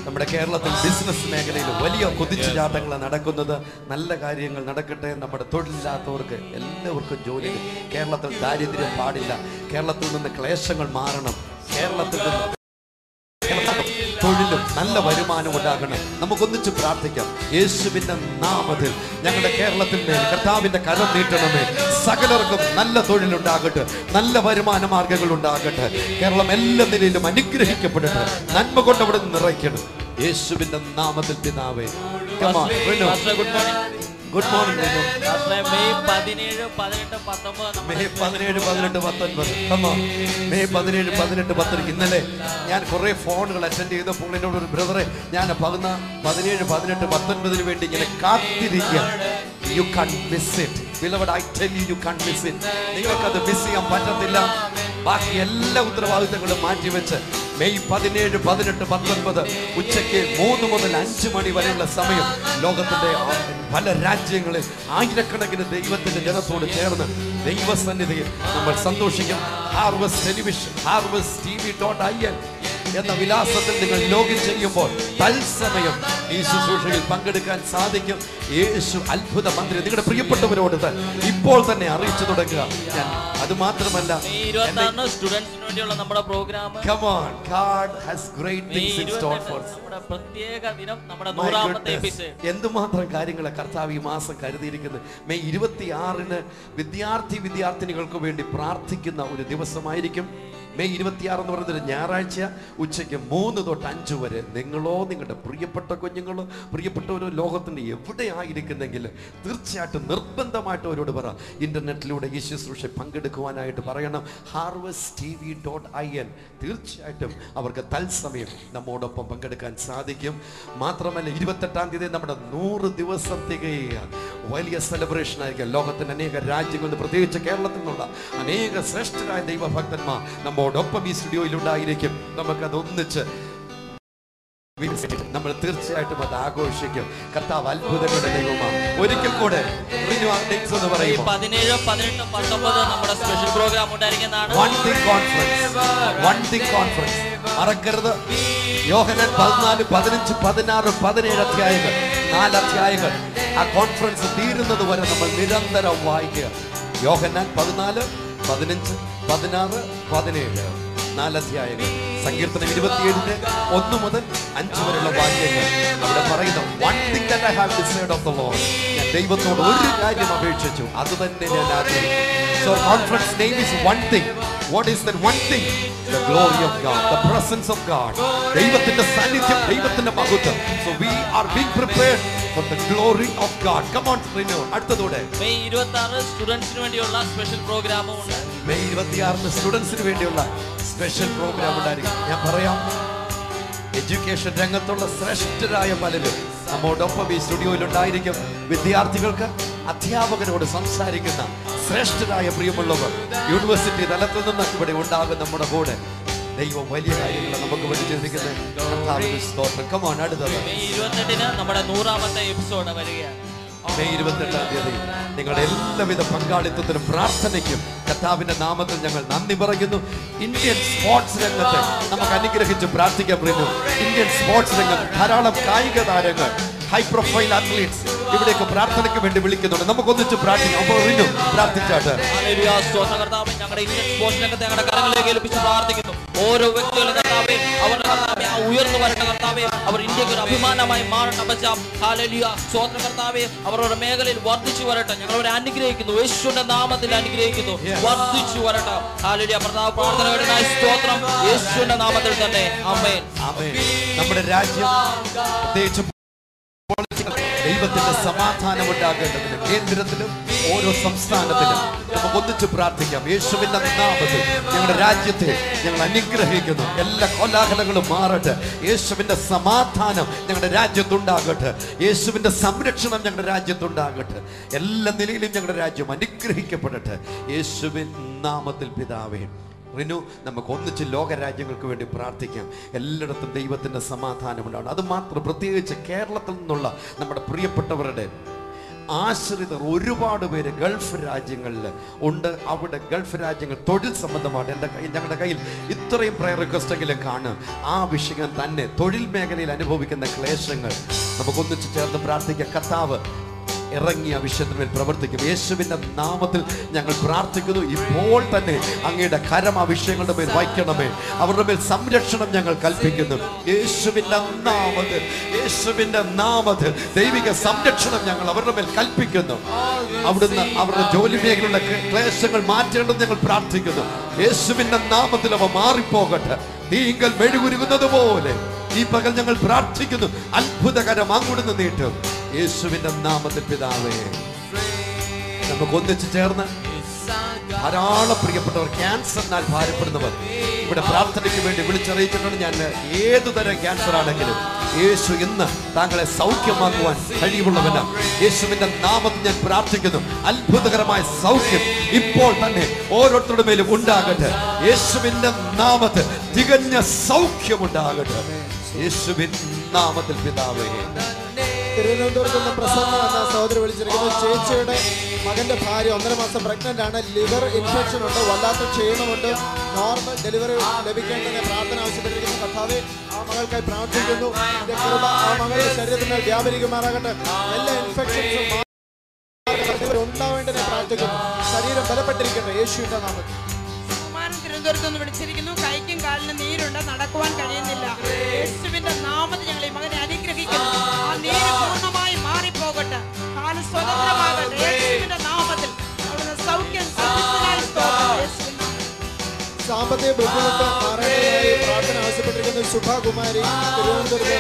നമ്മുടെ കേരളത്തിൽ ബിസിനസ് മേഖലയിൽ വലിയ കുതിച്ചുചാട്ടങ്ങൾ നടക്കുന്നത്. നല്ല കാര്യങ്ങൾ നടക്കട്ടെ. നമ്മുടെ തൊഴിലില്ലാത്തവർക്ക് എല്ലാവർക്കും ജോലി. കേരളത്തിൽ ദാരിദ്ര്യം പാടില്ല. കേരളത്തിൽ നിന്ന് ക്ലേശങ്ങൾ മാറണം. കേരളത്തിൽ നിന്ന് തൊഴിലും നല്ല വരുമാനം ഉണ്ടാകണം. നമുക്കൊന്നിച്ച് പ്രാർത്ഥിക്കാം. യേശുവിന്റെ നാമത്തിൽ ഞങ്ങളുടെ കേരളത്തിൽ മേൽ കർത്താവിന്റെ കരം നീട്ടണമേ. സകലർക്കും നല്ല തൊഴിലുണ്ടാകട്ടെ, നല്ല വരുമാന മാർഗങ്ങൾ ഉണ്ടാകട്ടെ. കേരളം എല്ലാ നിലയിലും അനുഗ്രഹിക്കപ്പെടട്ടെ. നന്മ കൊണ്ട് അവിടെ നിറയ്ക്കണം യേശുവിന്റെ നാമത്തിൽ പിതാവേ. Good morning. May 17, 18, 19 May 17, 18, 19 May 17, 18, 19. ഇന്നലെ ഞാൻ കുറെ ഫോണുകൾ അറ്റൻഡ് ചെയ്തപ്പോൾ എന്നോട് ഒരു ബ്രദറെ, ഞാൻ 17, 18, 19 വേണ്ടി ഇങ്ങനെ കാത്തിരിക്കുക. You can't miss it. Beloved, I tell you, you can't miss it. നിങ്ങൾക്കത് മിസ് ചെയ്യാൻ പറ്റത്തില്ല. ബാക്കി എല്ലാ ഉത്തരവാദിത്തങ്ങളും മാറ്റിവെച്ച് മെയ് 17, 18, 19 ഉച്ചയ്ക്ക് 3 മുതൽ 5 മണി വരെയുള്ള സമയം ലോകത്തിന്റെ പല രാജ്യങ്ങളിൽ ആയിരക്കണക്കിന് ദൈവത്തിന്റെ ജനത്തോട് ചേർന്ന് ദൈവസന്നിധിയിൽ നമ്മൾ സന്തോഷിക്കും. ഹാർവസ്റ്റ് ടെലിവിഷൻ, ഹാർവസ്റ്റ് TV.in എന്ന വിലാസത്തിൽ നിങ്ങൾ ലോഗിൻ ചെയ്യുമ്പോൾ തത്സമയം ഈ ശുശ്രൂഷയിൽ പങ്കെടുക്കാൻ സാധിക്കും. യേശു അത്ഭുത മന്ത്രി നിങ്ങളുടെ പ്രിയപ്പെട്ടവരോട് ഇപ്പോൾ തന്നെ അറിയിച്ചു തുടങ്ങുക. ഞാൻ അത് മാത്രമല്ല, സ്റ്റുഡൻസിന് വേണ്ടിയുള്ള നമ്മുടെ പ്രോഗ്രാം പ്രത്യേക ദിനം, നമ്മുടെ 100ാമത്തെ എപ്പിസോഡ്. എന്തുമാത്രം കാര്യങ്ങളെ കർത്താവ് ഈ മാസം കരുതിയിരിക്കുന്നത്. മെയ് 26 വിദ്യാർത്ഥിനികൾക്ക് വേണ്ടി പ്രാർത്ഥിക്കുന്ന ഒരു ദിവസമായിരിക്കും. മെയ് 26 എന്ന് പറയുന്നത് ഞായറാഴ്ച ഉച്ചയ്ക്ക് 3 തൊട്ട് 5 വരെ നിങ്ങളോ നിങ്ങളുടെ പ്രിയപ്പെട്ട കുഞ്ഞുങ്ങളോ പ്രിയപ്പെട്ടവരോ ലോകത്തിൻ്റെ എവിടെയായിരിക്കുന്നെങ്കിൽ തീർച്ചയായിട്ടും നിർബന്ധമായിട്ട് അവരോട് പറ, ഇന്റർനെറ്റിലൂടെ ഈ ശുശ്രൂഷ പങ്കെടുക്കുവാനായിട്ട് പറയണം. ഹാർവസ്റ്റ് TV.in തീർച്ചയായിട്ടും അവർക്ക് തത്സമയം നമ്മോടൊപ്പം പങ്കെടുക്കാൻ സാധിക്കും. മാത്രമല്ല 28-ാം തീയതി നമ്മുടെ 100 ദിവസം തികയുകയാണ്. വലിയ സെലിബ്രേഷൻ ആയിരിക്കും. ലോകത്തിന്റെ അനേക രാജ്യങ്ങളിൽ, പ്രത്യേകിച്ച് കേരളത്തിൽ നിന്നുള്ള അനേക ശ്രേഷ്ഠരായ ദൈവഭക്തന്മാർ നമ്മോടൊപ്പം ഈ സ്റ്റുഡിയോയിൽ ഉണ്ടായിരിക്കും. നമുക്കത് ഒന്നിച്ച് നമ്മൾ തീർച്ചയായിട്ടും അത് ആഘോഷിക്കും. കർത്താവ് അത്ഭുതങ്ങളുടെ ദൈവമാണ്. ഒരിക്കൽ കൂടെ 17, 18, 19 നമ്മുടെ സ്പെഷ്യൽ പ്രോഗ്രാം ഉണ്ടായിരിക്കുന്നതാണ്. വൺ തിങ് കോൺഫറൻസ് മറക്കരുത്. യോഹന്നാൻ 14, 15, 16, 17 അധ്യായങ്ങൾ, 4 അധ്യായങ്ങൾ. ആ കോൺഫറൻസ് തീരുന്നത് വരെ നമ്മൾ നിരന്തരം വായിക്കുക. യോഹന്നാൻ 14, 15, 16, 17 4 അധ്യായങ്ങൾ. സങ്കീർത്തനം 27 1 മുതൽ 5 വരെയുള്ള വാക്യങ്ങൾ അവിടെ പറയുന്നു. One thing that I have desired of the Lord. ഞാൻ ദൈവത്തോട് ഒരു കാര്യം അപേക്ഷിച്ചു, അത് തന്നെ ഞാൻ ആഗ്രഹിക്കുന്നു. So conference name is one thing. What is that one thing? The glory of God, the presence of God. ദൈവത്തിന്റെ സാന്നിധ്യം, ദൈവത്തിന്റെ മഹത്വം. So we are being prepared for the glory of God. Come on, Rino. അടുത്തതോടെ മെയ് 26 സ്റ്റുഡൻസിന് വേണ്ടിയുള്ള സ്പെഷ്യൽ പ്രോഗ്രാമും ഉണ്ട്. മെയ് 26 സ്റ്റുഡൻസിന് വേണ്ടിയുള്ള സ്പെഷ്യൽ പ്രോഗ്രാം ഉണ്ടായിരിക്കും. ഞാൻ പറയാം, എഡ്യൂക്കേഷൻ രംഗത്തുള്ള ശ്രേഷ്ഠരായ പലരും നമ്മോടൊപ്പം ഈ സ്റ്റുഡിയോയിൽ ഉണ്ടായിരിക്കും. വിദ്യാർത്ഥികൾക്ക് അധ്യാപകരോട് സംസാരിക്കുന്ന ശ്രേഷ്ഠരായ പ്രിയമുള്ളവർ യൂണിവേഴ്സിറ്റി തലത്തിൽ നിന്ന് ഇവിടെ ഉണ്ടാകും നമ്മുടെ കൂടെ. ദൈവം വലിയ കാര്യങ്ങൾ നമുക്ക് വേണ്ടി ചെയ്തിരിക്കുന്നത്. അടുത്തത് മെയ് 28 നമ്മുടെ 100ാമത്തെ എപ്പിസോഡ് വരികയാണ്. മെയ് 28-ാം തീയതി നിങ്ങളുടെ എല്ലാവിധ പങ്കാളിത്തത്തിനും പ്രാർത്ഥനയ്ക്കും കർത്താവിന്റെ നാമത്തിൽ ഞങ്ങൾ നന്ദി പറയുന്നു. ഇന്ത്യൻ സ്പോർട്സ് രംഗത്തെ നമുക്ക് അനുഗ്രഹിച്ച് പ്രാർത്ഥിക്കാൻ പറയുന്നു. ഇന്ത്യൻ സ്പോർട്സ് രംഗം ധാരാളം കായിക താരങ്ങൾ, ഹൈ പ്രൊഫൈൽ അത്ലീറ്റ്സ് ഇവിടേക്ക് പ്രാർത്ഥനയ്ക്ക് വേണ്ടി വിളിക്കുന്നുണ്ട്. നമുക്കൊന്നിച്ച് പ്രാർത്ഥിക്കാം. പ്രാർത്ഥിച്ചാട്ട് ഞങ്ങളുടെ ഇന്ത്യൻ സ്പോർട്സ് രംഗത്തെ ഞങ്ങളുടെ കരങ്ങളിലേക്ക് ഏൽപ്പിച്ച് പ്രാർത്ഥിക്കുന്നു. ഓരോ വ്യക്തികളും കർത്താവേ, അവരുടെ കർത്താവേ ആ ഉയർന്നു വരേണ്ട കർത്താവേ, അവർ ഇന്ത്യക്ക് ഒരു അഭിമാനമായി മാറണം. ഹല്ലേലൂയ, സ്തോത്രം കർത്താവേ, അവരുടെ മേഖലയിൽ വർദ്ധിച്ചു വരട്ടെ. ഞങ്ങളവരെ അനുഗ്രഹിക്കുന്നു, യേശുവിന്റെ നാമത്തിൽ അനുഗ്രഹിക്കുന്നു, വർദ്ധിച്ചു വരട്ടെ. ഹല്ലേലൂയ, പ്രാർത്ഥനകളുടെ സ്തോത്രം യേശുവിന്റെ നാമത്തിൽ തന്നെ. ആമേൻ. നമ്മുടെ രാജ്യം പ്രത്യേകിച്ച് ദൈവത്തിന്റെ സമാധാനം ഉണ്ടാകേണ്ടതിന് കേന്ദ്രത്തിലും ഓരോ സംസ്ഥാനത്തിലും നമുക്ക് ഒന്നിച്ച് പ്രാർത്ഥിക്കാം. യേശുവിന്റെ നാമത്തിൽ ഞങ്ങളുടെ രാജ്യത്തെ ഞങ്ങൾ അനുഗ്രഹിക്കുന്നു. എല്ലാ കോലാഹലങ്ങളും മാറട്ടെ. യേശുവിന്റെ സമാധാനം ഞങ്ങളുടെ രാജ്യത്തുണ്ടാകട്ടെ. യേശുവിന്റെ സംരക്ഷണം ഞങ്ങളുടെ രാജ്യത്തുണ്ടാകട്ടെ. എല്ലാ നിലയിലും ഞങ്ങളുടെ രാജ്യം അനുഗ്രഹിക്കപ്പെടട്ടെ. യേശുവിൻ നാമത്തിൽ പിതാവേ. റിനു, നമുക്ക് ഒന്നിച്ച് ലോകരാജ്യങ്ങൾക്ക് വേണ്ടി പ്രാർത്ഥിക്കാം. എല്ലായിടത്തും ദൈവത്തിൻ്റെ സമാധാനമുണ്ടാവണം. അത് മാത്രം, പ്രത്യേകിച്ച് കേരളത്തിൽ നിന്നുള്ള നമ്മുടെ പ്രിയപ്പെട്ടവരുടെ ആശ്രിതർ ഒരുപാട് പേര് ഗൾഫ് രാജ്യങ്ങളിൽ ഉണ്ട്. അവിടെ ഗൾഫ് രാജ്യങ്ങൾ തൊഴിൽ സംബന്ധമായിട്ട് ഞങ്ങളുടെ കയ്യിൽ ഇത്രയും പ്രയർ റിക്വസ്റ്റെങ്കിലും കാണും. ആ വിഷയം തന്നെ, തൊഴിൽ മേഖലയിൽ അനുഭവിക്കുന്ന ക്ലേശങ്ങൾ നമുക്കൊന്നിച്ച് ചേർന്ന് പ്രാർത്ഥിക്കാം. കർത്താവ് ഇറങ്ങി ആ വിഷയത്തിന്മേൽ പ്രവർത്തിക്കും. യേശുവിൻ്റെ നാമത്തിൽ ഞങ്ങൾ പ്രാർത്ഥിക്കുന്നു. ഇപ്പോൾ തന്നെ അങ്ങയുടെ കരം ആ വിഷയങ്ങളുടെ മേൽ വയ്ക്കണമേ. അവരുടെ മേൽ സംരക്ഷണം ഞങ്ങൾ കൽപ്പിക്കുന്നു. യേശുവിൻ്റെ നാമത്തിൽ, യേശുവിൻ്റെ നാമത്തിൽ ദൈവിക സംരക്ഷണം ഞങ്ങൾ അവരുടെ മേൽ കൽപ്പിക്കുന്നു. അവിടുന്ന് അവരുടെ ജോലി മേഖലയിലുള്ള ക്ലേശങ്ങൾ മാറ്റേണ്ടത് ഞങ്ങൾ പ്രാർത്ഥിക്കുന്നു. യേശുവിൻ്റെ നാമത്തിൽ അവ മാറിപ്പോകട്ടെ. തീങ്കൽ മെഴുകുരുകുന്നത് പോലെ ഈ പകൽ ഞങ്ങൾ പ്രാർത്ഥിക്കുന്നു. അത്ഭുതകരം അങ്ങോട്ട് നീട്ടും. യേശുവിന്റെ നാമത്തിൽ പിതാവേ. നമുക്ക് ഒന്നിച്ച് ചേർന്ന് ധാരാളം പ്രിയപ്പെട്ടവർ, ക്യാൻസറിനാൽ ഭാരപ്പെടുന്നവർ ഇവിടെ പ്രാർത്ഥനയ്ക്ക് വേണ്ടി വിളിച്ചറിയിച്ചിട്ടുണ്ട്. ഞാൻ ഏതുതരം ക്യാൻസർ ആണെങ്കിലും യേശു ഇന്ന് താങ്കളെ സൗഖ്യമാക്കുവാൻ കഴിവുള്ളവനാണ്. യേശുവിന്റെ നാമത്തിൽ ഞാൻ പ്രാർത്ഥിക്കുന്നു. അത്ഭുതകരമായ സൗഖ്യം ഇപ്പോൾ തന്നെ ഓരോരുത്തരുടെ മേലും ഉണ്ടാകട്ടെ. യേശുവിന്റെ നാമത്തിൽ തികഞ്ഞ സൗഖ്യമുണ്ടാകട്ടെ. യേശുവിൻ നാമത്തിൽ പിതാവേ. തിരുവനന്തപുരത്ത് നിന്ന് പ്രസന്ന എന്ന സഹോദരി വിളിച്ചിരിക്കുന്നു. ചേച്ചിയുടെ മകന്റെ ഭാര്യ 1.5 മാസം പ്രഗ്നന്റ് ആണ്. ലിവർ ഇൻഫെക്ഷൻ ഉണ്ട്, വല്ലാത്ത ക്ഷീണമുണ്ട്. നോർമൽ ഡെലിവറി ലഭിക്കേണ്ടതിന് പ്രാർത്ഥന ആവശ്യപ്പെട്ടിരിക്കുന്നു. കർത്താവേ, ആ മകൾക്കായി പ്രാർത്ഥിക്കുന്നു. കൃപ ആ മകളുടെ ശരീരത്തിന്മേൽ വ്യാപരിക്കുമാറാകട്ടെ. എല്ലാ ഇൻഫെക്ഷൻസും ഉണ്ടാവേണ്ടതിനെ പ്രാർത്ഥിക്കുന്നു. ശരീരം ബലപ്പെട്ടിരിക്കട്ടെ യേശുവിന്റെ നാമത്തിൽ. തിരുവനന്തപുരത്ത് നിന്ന് വിളിച്ചിരിക്കുന്നു. കൈക്കും കാലിനും നീരുണ്ട്, നടക്കുവാൻ കഴിയുന്നില്ല. യേശുവിന്റെ നാമത്തിൽ ഞങ്ങൾ ഈ മകനെ അനുഗ്രഹിക്കുന്നു. ആ നീര് പൂർണ്ണമായി മാറിപ്പോകട്ടെ. കാല് സ്വതന്ത്രമാകട്ടെ. യേശുവിന്റെ നാമത്തിൽ അവിടുന്ന് സൗഖ്യം സാമ്പത്തിക ബുദ്ധിമുട്ട് മാറാനായി പ്രാർത്ഥന ആവശ്യപ്പെട്ടിരിക്കുന്നു. ശുഭകുമാരി തിരുവനന്തപുരത്ത്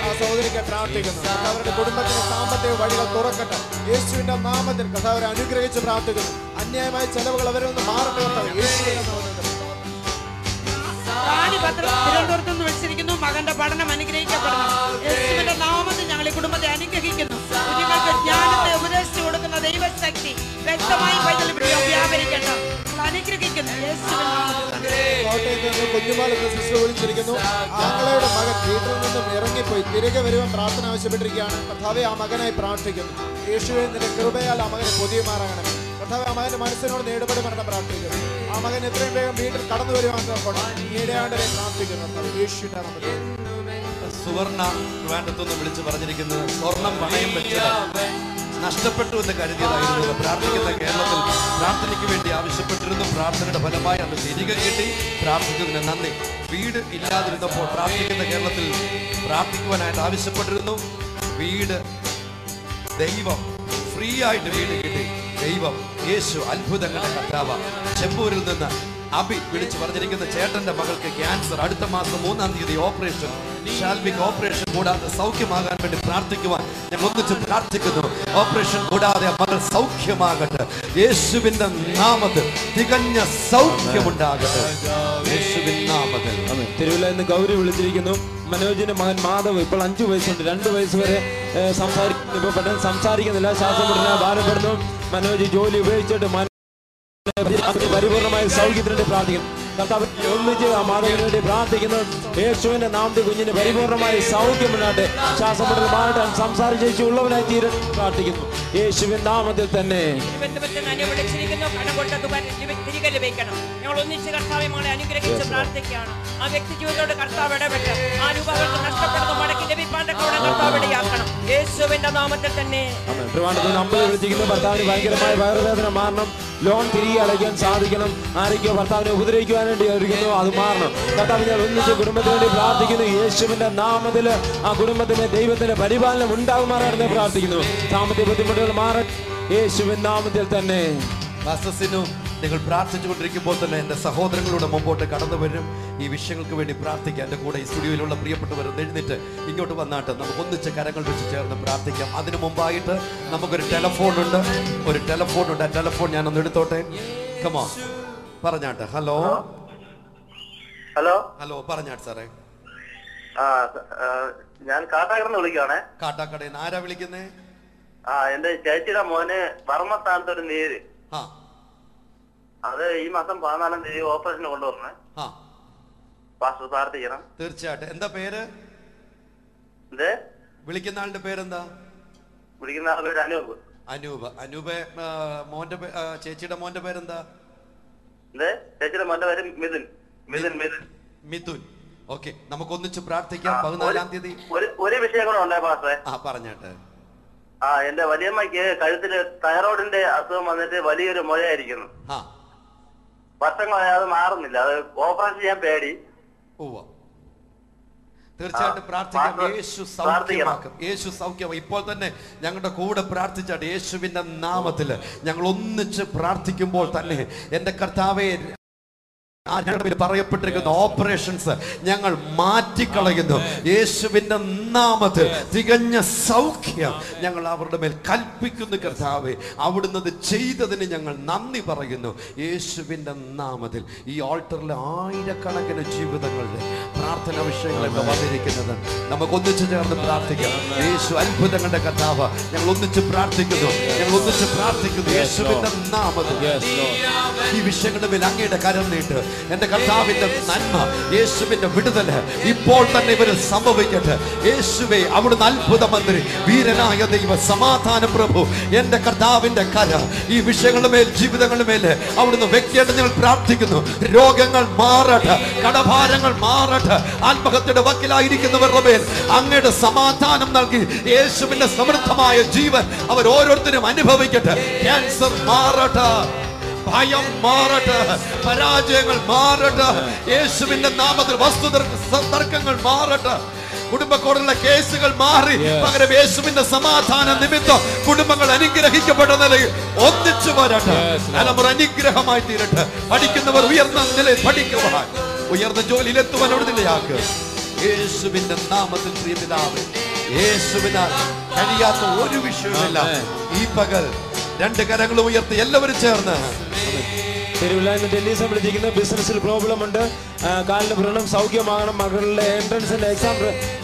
ആ സഹോദരിക്ക് പ്രാർത്ഥിക്കുന്നു. അവരുടെ കുടുംബത്തിന് സാമ്പത്തിക വഴികൾ തുറക്കട്ടെ. യേശുവിന്റെ നാമത്തിൽ കർത്താവരെ അനുഗ്രഹിച്ച് പ്രാർത്ഥിക്കുന്നു. അന്യായമായ ചെലവുകൾ അവരിൽ നിന്ന് മാറട്ടെ. യേശുവിന്റെ നാമത്തിൽ. തിരുവനന്തപുരത്ത് നിന്ന് വിളിച്ചിരിക്കുന്നു. മകന്റെ പഠനം അനുഗ്രഹിക്കപ്പെടണം. യേശുവിന്റെ നാമത്തിൽ ഞങ്ങൾ ഈ കുടുംബത്തെ അനുഗ്രഹിക്കുന്നു. കുഞ്ഞുങ്ങൾക്ക് ജ്ഞാനത്തെ ഉപദേശിച്ചു കൊടുക്കുന്ന ദൈവശക്തി വ്യക്തമായി വ്യാപരിക്കട്ടെ. അനുഗ്രഹിക്കുന്നു. കോട്ടയത്ത് നിന്ന് കുഞ്ഞുമാൾ എന്ന സിസ്റ്റർ വിളിച്ചിരിക്കുന്നു. ആങ്ങളയുടെ മകൻ വീട്ടിൽ നിന്നും ഇറങ്ങിപ്പോയി തിരികെ വരുവാൻ പ്രാർത്ഥന ആവശ്യപ്പെട്ടിരിക്കുകയാണ്. കർത്താവെ, ആ മകനായി പ്രാർത്ഥിക്കുന്നു. യേശുവിൻ നിന്റെ കൃപയാൽ ആ മകനെ പൊതിയുമാറാകണം. കർത്താവെ, ആ മകന്റെ മനസ്സിനോട് നേടുപെടുമെന്ന് പ്രാർത്ഥിക്കുന്നു. ആ മകൻ എത്രയും വേഗം വീട്ടിൽ കടന്നു വരുവാൻ നേടേണ്ടവരെ പ്രാർത്ഥിക്കുന്നു. യേശുവിന്റെ നാമത്തിൽ. സുവർണ വേണ്ടത്തൊന്ന് വിളിച്ച് പറഞ്ഞിരിക്കുന്നത്, സ്വർണം പണയം വെച്ചത് നഷ്ടപ്പെട്ടു എന്ന് കരുതിയതായിരുന്നു. പ്രാർത്ഥിക്കുന്ന കേരളത്തിൽ പ്രാർത്ഥനയ്ക്ക് വേണ്ടി ആവശ്യപ്പെട്ടിരുന്നു. പ്രാർത്ഥനയുടെ ഫലമായി അത് തിരികെ കിട്ടി. പ്രാർത്ഥിച്ചതിന് നന്ദി. വീട് ഇല്ലാതിരുന്നപ്പോൾ പ്രാർത്ഥിക്കുന്ന കേരളത്തിൽ പ്രാർത്ഥിക്കുവാനായിട്ട് ആവശ്യപ്പെട്ടിരുന്നു. വീട്, ദൈവം ഫ്രീ ആയിട്ട് വീട് കിട്ടി. ദൈവം, യേശു അത്ഭുതങ്ങളുടെ കർത്താവ്. ചെമ്പൂരിൽ നിന്ന് അബി വിളിച്ച് പറഞ്ഞിരിക്കുന്ന ചേട്ടന്റെ മകൾക്ക് ക്യാൻസർ. അടുത്ത മാസം 3-ാം തീയതി ഓപ്പറേഷൻ. ഷാൽബിക്ക് ഓപ്പറേഷൻ കൂടാതെ സൗഖ്യമാകാൻ വേണ്ടി പ്രാർത്ഥിക്കുവാൻ ഞങ്ങൾ ഒന്നിച്ച് പ്രാർത്ഥിക്കുന്നു. ഓപ്പറേഷൻ കൂടാതെ മകൾ സൗഖ്യമാകട്ടെ. യേശുവിന്റെ നാമത്തിൽ തികഞ്ഞ സൗഖ്യമുണ്ടാകട്ടെ. യേശുവിൻ നാമത്തിൽ. തിരുവല്ല എന്ന് ഗൗരി വിളിച്ചിരിക്കുന്നു. മനോജിന്റെ മകൻ മാധവ് ഇപ്പോൾ 5 വയസ്സുണ്ട്. 2 വയസ്സ് വരെ പെട്ടെന്ന് സംസാരിക്കുന്നില്ല. ശ്വാസം മുട്ടലിനാൽ ഭാരപ്പെടുന്നു. മനോജ് ജോലി ഉപേക്ഷിച്ചിട്ട് പരിപൂർണമായ സൗഖ്യത്തിന് പ്രാർത്ഥിക്കുന്നു. കർത്താവ് ഒന്നിച്ച് ആ മാധവിന് വേണ്ടി പ്രാർത്ഥിക്കുന്നു. യേശുവിന്റെ നാമത്തിൽ കുഞ്ഞിന് പരിപൂർണമായി സൗഖ്യമുണ്ടാകട്ടെ. ശ്വാസം മുട്ടൽ മാറട്ടെ. സംസാരിച്ചു ഉള്ളവനായി തീരാൻ പ്രാർത്ഥിക്കുന്നു. യേശുവിന്റെ നാമത്തിൽ തന്നെ. തിരികെ ലഭിക്കണം. ഞങ്ങൾ ഒന്നിച്ച് കർത്താവെ മകളെ അനുഗ്രഹിച്ച് പ്രാർത്ഥിക്കുകയാണ്. ആ വ്യക്തി ജീവിതത്തോട് കർത്താവ് ഇടപെട്ട് ആ രൂപകൾക്ക് നഷ്ടപ്പെടുന്ന മടക്കി ലഭിപ്പാന്റെ കർത്താവ് ഇടയാക്കണം. യേശുവിന്റെ നാമത്തിൽ തന്നെ. വിളിച്ചിരിക്കുന്നു. ഭർത്താവിന് ഭയങ്കരമായ വയറുവേദന മാറണം. ലോൺ തിരികെ അടയ്ക്കാൻ സാധിക്കണം. ആരൊക്കെയോ ഭർത്താവിനെ ഉപദ്രവിക്കുവാൻ വേണ്ടി ഒരുക്കുന്നു. അത് മാറണം. കർത്താവ് ഞാൻ ഒന്നിച്ച് കുടുംബത്തിന് വേണ്ടി പ്രാർത്ഥിക്കുന്നു. യേശുവിന്റെ നാമത്തിൽ ആ കുടുംബത്തിന് ദൈവത്തിന്റെ പരിപാലനം ഉണ്ടാകുമാറാണെന്ന് പ്രാർത്ഥിക്കുന്നു. സാമ്പത്തിക ബുദ്ധിമുട്ടുകൾ മാറട്ടെ. യേശുവിൻ നാമത്തിൽ തന്നെ. നിങ്ങൾ പ്രാർത്ഥിച്ചുകൊണ്ടിരിക്കുമ്പോൾ തന്നെ എൻ്റെ സഹോദരങ്ങളുടെ മുമ്പോട്ട് കടന്നു വരും. ഈ വിഷയങ്ങൾക്ക് വേണ്ടി പ്രാർത്ഥിക്കാം. എൻ്റെ കൂടെ ഈ സ്റ്റുഡിയോയിലുള്ള പ്രിയപ്പെട്ടവർ എഴുന്നേറ്റ് ഇങ്ങോട്ട് വന്നാട്ട് നമുക്ക് ഒന്നിച്ച് കരങ്ങൾ വെച്ച് ചേർന്ന് പ്രാർത്ഥിക്കാം. അതിനു മുമ്പായിട്ട് നമുക്കൊരു ടെലഫോണുണ്ട്. ആ ടെലഫോൺ ഞാനൊന്ന് എടുത്തോട്ടെ. കമോ പറഞ്ഞാട്ടെ. ഹലോ ഹലോ ഹലോ പറഞ്ഞാട്ട് സാറേ. ഞാൻ കാട്ടാക്കടന്ന് വിളിക്കുകയാണേ. കാട്ടാക്കടയിൽ നിന്ന് ആരാ വിളിക്കുന്നേ? എന്റെ ചേച്ചിയുടെ മോന് വർമ്മത്താനത്തൊരു നീര്. അത് ഈ മാസം 14-ാം തീയതി ഓപ്പറേഷന് കൊണ്ടുവരണേ. പാസ്റ്റർ പ്രാർത്ഥിക്കണം. തീർച്ചയായിട്ടും. എന്താ പേര്? വിളിക്കുന്ന ആളുടെ പേരെന്താ? വിളിക്കുന്ന ആളുടെ പേര് അനൂപ്. അനൂപ് മോന്റെ ചേച്ചിയുടെ മോന്റെ പേരെന്താ? ചേച്ചിയുടെ മോന്റെ പേര് മിഥുൻ. ഓക്കെ, നമുക്ക് ഒന്നിച്ച് പ്രാർത്ഥിക്കാം. 14-ാം തീയതി ഒരു വിഷയം കൂടെ ഉണ്ടായ പാസ്റ്ററെ. പറഞ്ഞാട്ടെ. എന്റെ വലിയമ്മയ്ക്ക് കഴുത്തില് തൈറോയിഡിന്റെ അസുഖം വന്നിട്ട് വലിയൊരു മുഴയായിരിക്കുന്നു. വർഷങ്ങളായി അത് മാറുന്നില്ല. അത് ഓപ്പറേഷൻ ചെയ്യാൻ പേടി. തീർച്ചയായിട്ടും പ്രാർത്ഥിക്കാം. യേശു സൗഖ്യമാക്കും. യേശു സൗഖ്യമാക്കും. ഇപ്പോൾ തന്നെ ഞങ്ങളുടെ കൂടെ പ്രാർത്ഥിച്ചാട്ട് യേശുവിന്റെ നാമത്തില് ഞങ്ങൾ ഒന്നിച്ച് പ്രാർത്ഥിക്കുമ്പോൾ തന്നെ എൻ്റെ കർത്താവേ പറയപ്പെട്ടിരിക്കുന്ന ഓപ്പറേഷൻസ് ഞങ്ങൾ മാറ്റിക്കളയുന്നു. യേശുവിന്റെ നാമത്തിൽ തികഞ്ഞ സൗഖ്യം ഞങ്ങൾ അവരുടെ മേൽ കൽപ്പിക്കുന്നു. കർത്താവേ, അവിടുന്ന് അത് ചെയ്തതിന് ഞങ്ങൾ നന്ദി പറയുന്നു. യേശുവിന്റെ നാമത്തിൽ ഈ ആൾട്ടറിൽ ആയിരക്കണക്കിന് ജീവിതങ്ങളുടെ പ്രാർത്ഥന വിഷയങ്ങളൊക്കെ വന്നിരിക്കുന്നത് നമുക്ക് ഒന്നിച്ചു ചേർന്ന് പ്രാർത്ഥിക്കാം. യേശു അത്ഭുതങ്ങളുടെ കർത്താവ്. ഞങ്ങൾ ഒന്നിച്ച് പ്രാർത്ഥിക്കുന്നു. യേശുവിന്റെ നാമത്തിൽ ഈ വിഷയങ്ങളുടെ മേൽ അങ്ങയുടെ കരം നീട്ട്. എന്റെ കർത്താവിന്റെ നന്മ, യേശുവിന്റെ വിടുതല് ഇപ്പോൾ തന്നെ ഇവരിൽ സംഭവിക്കട്ടെ. യേശുവേ, അവിടുന്ന് അത്ഭുത മന്ത്രി, വീരനായ ദൈവ, സമാധാന പ്രഭു, എന്റെ കർത്താവിന്റെ കര ഈ വിഷയങ്ങളുടെ മേൽ, ജീവിതങ്ങളുടെ മേൽ അവിടുന്ന് വ്യക്തിയായിട്ട് ഞങ്ങൾ പ്രാർത്ഥിക്കുന്നു. രോഗങ്ങൾ മാറട്ടെ, കടഭാരങ്ങൾ മാറട്ടെ. ആത്മഹത്യയുടെ വക്കിലായിരിക്കുന്നവരുടെ മേൽ അങ്ങയുടെ സമാധാനം നൽകി യേശുവിന്റെ സമൃദ്ധമായ ജീവൻ അവർ ഓരോരുത്തരും അനുഭവിക്കട്ടെ. ക്യാൻസർ മാറട്ടെ, ഭയം മാറട്ടെ, പരാജയങ്ങൾ മാറട്ടെ. യേശുവിന്റെ നാമത്തിൽ തർക്കങ്ങൾ മാറട്ടെ. കുടുംബക്കോടുള്ള കേസുകൾ മാറി പകരം യേശുവിന്റെ സമാധാന നിമിത്തം കുടുംബങ്ങൾ അനുഗ്രഹിക്കപ്പെട്ട നിലയിൽ ഒന്നിച്ചു വരട്ടെ. തലമുറ അനുഗ്രഹമായി തീരട്ടെ. പഠിക്കുന്നവർ ഉയർന്ന നിലയിൽ പഠിക്കുവാൻ, ഉയർന്ന ജോലിയിൽ എത്തുവാൻ ഒടുതിലയാക്കുക. യേശുവിന്റെ നാമത്തിൽ പ്രിയ പിതാവേ, യേശുവിനാൽ കഴിയാത്ത ഒരു വിഷയവുമില്ല. ഈ പകൽ രണ്ട് കരങ്ങളും ഉയർത്തി എല്ലാവരും ചേർന്ന് തിരുവല്ലായ്മ ഡൽഹി വിളിച്ചിരിക്കുന്ന ബിസിനസ്സിൽ പ്രോബ്ലം ഉണ്ട്, കാലിന് വ്രണം സൗഖ്യമാകണം, മകളുടെ എൻട്രൻസിന്റെ എക്സാം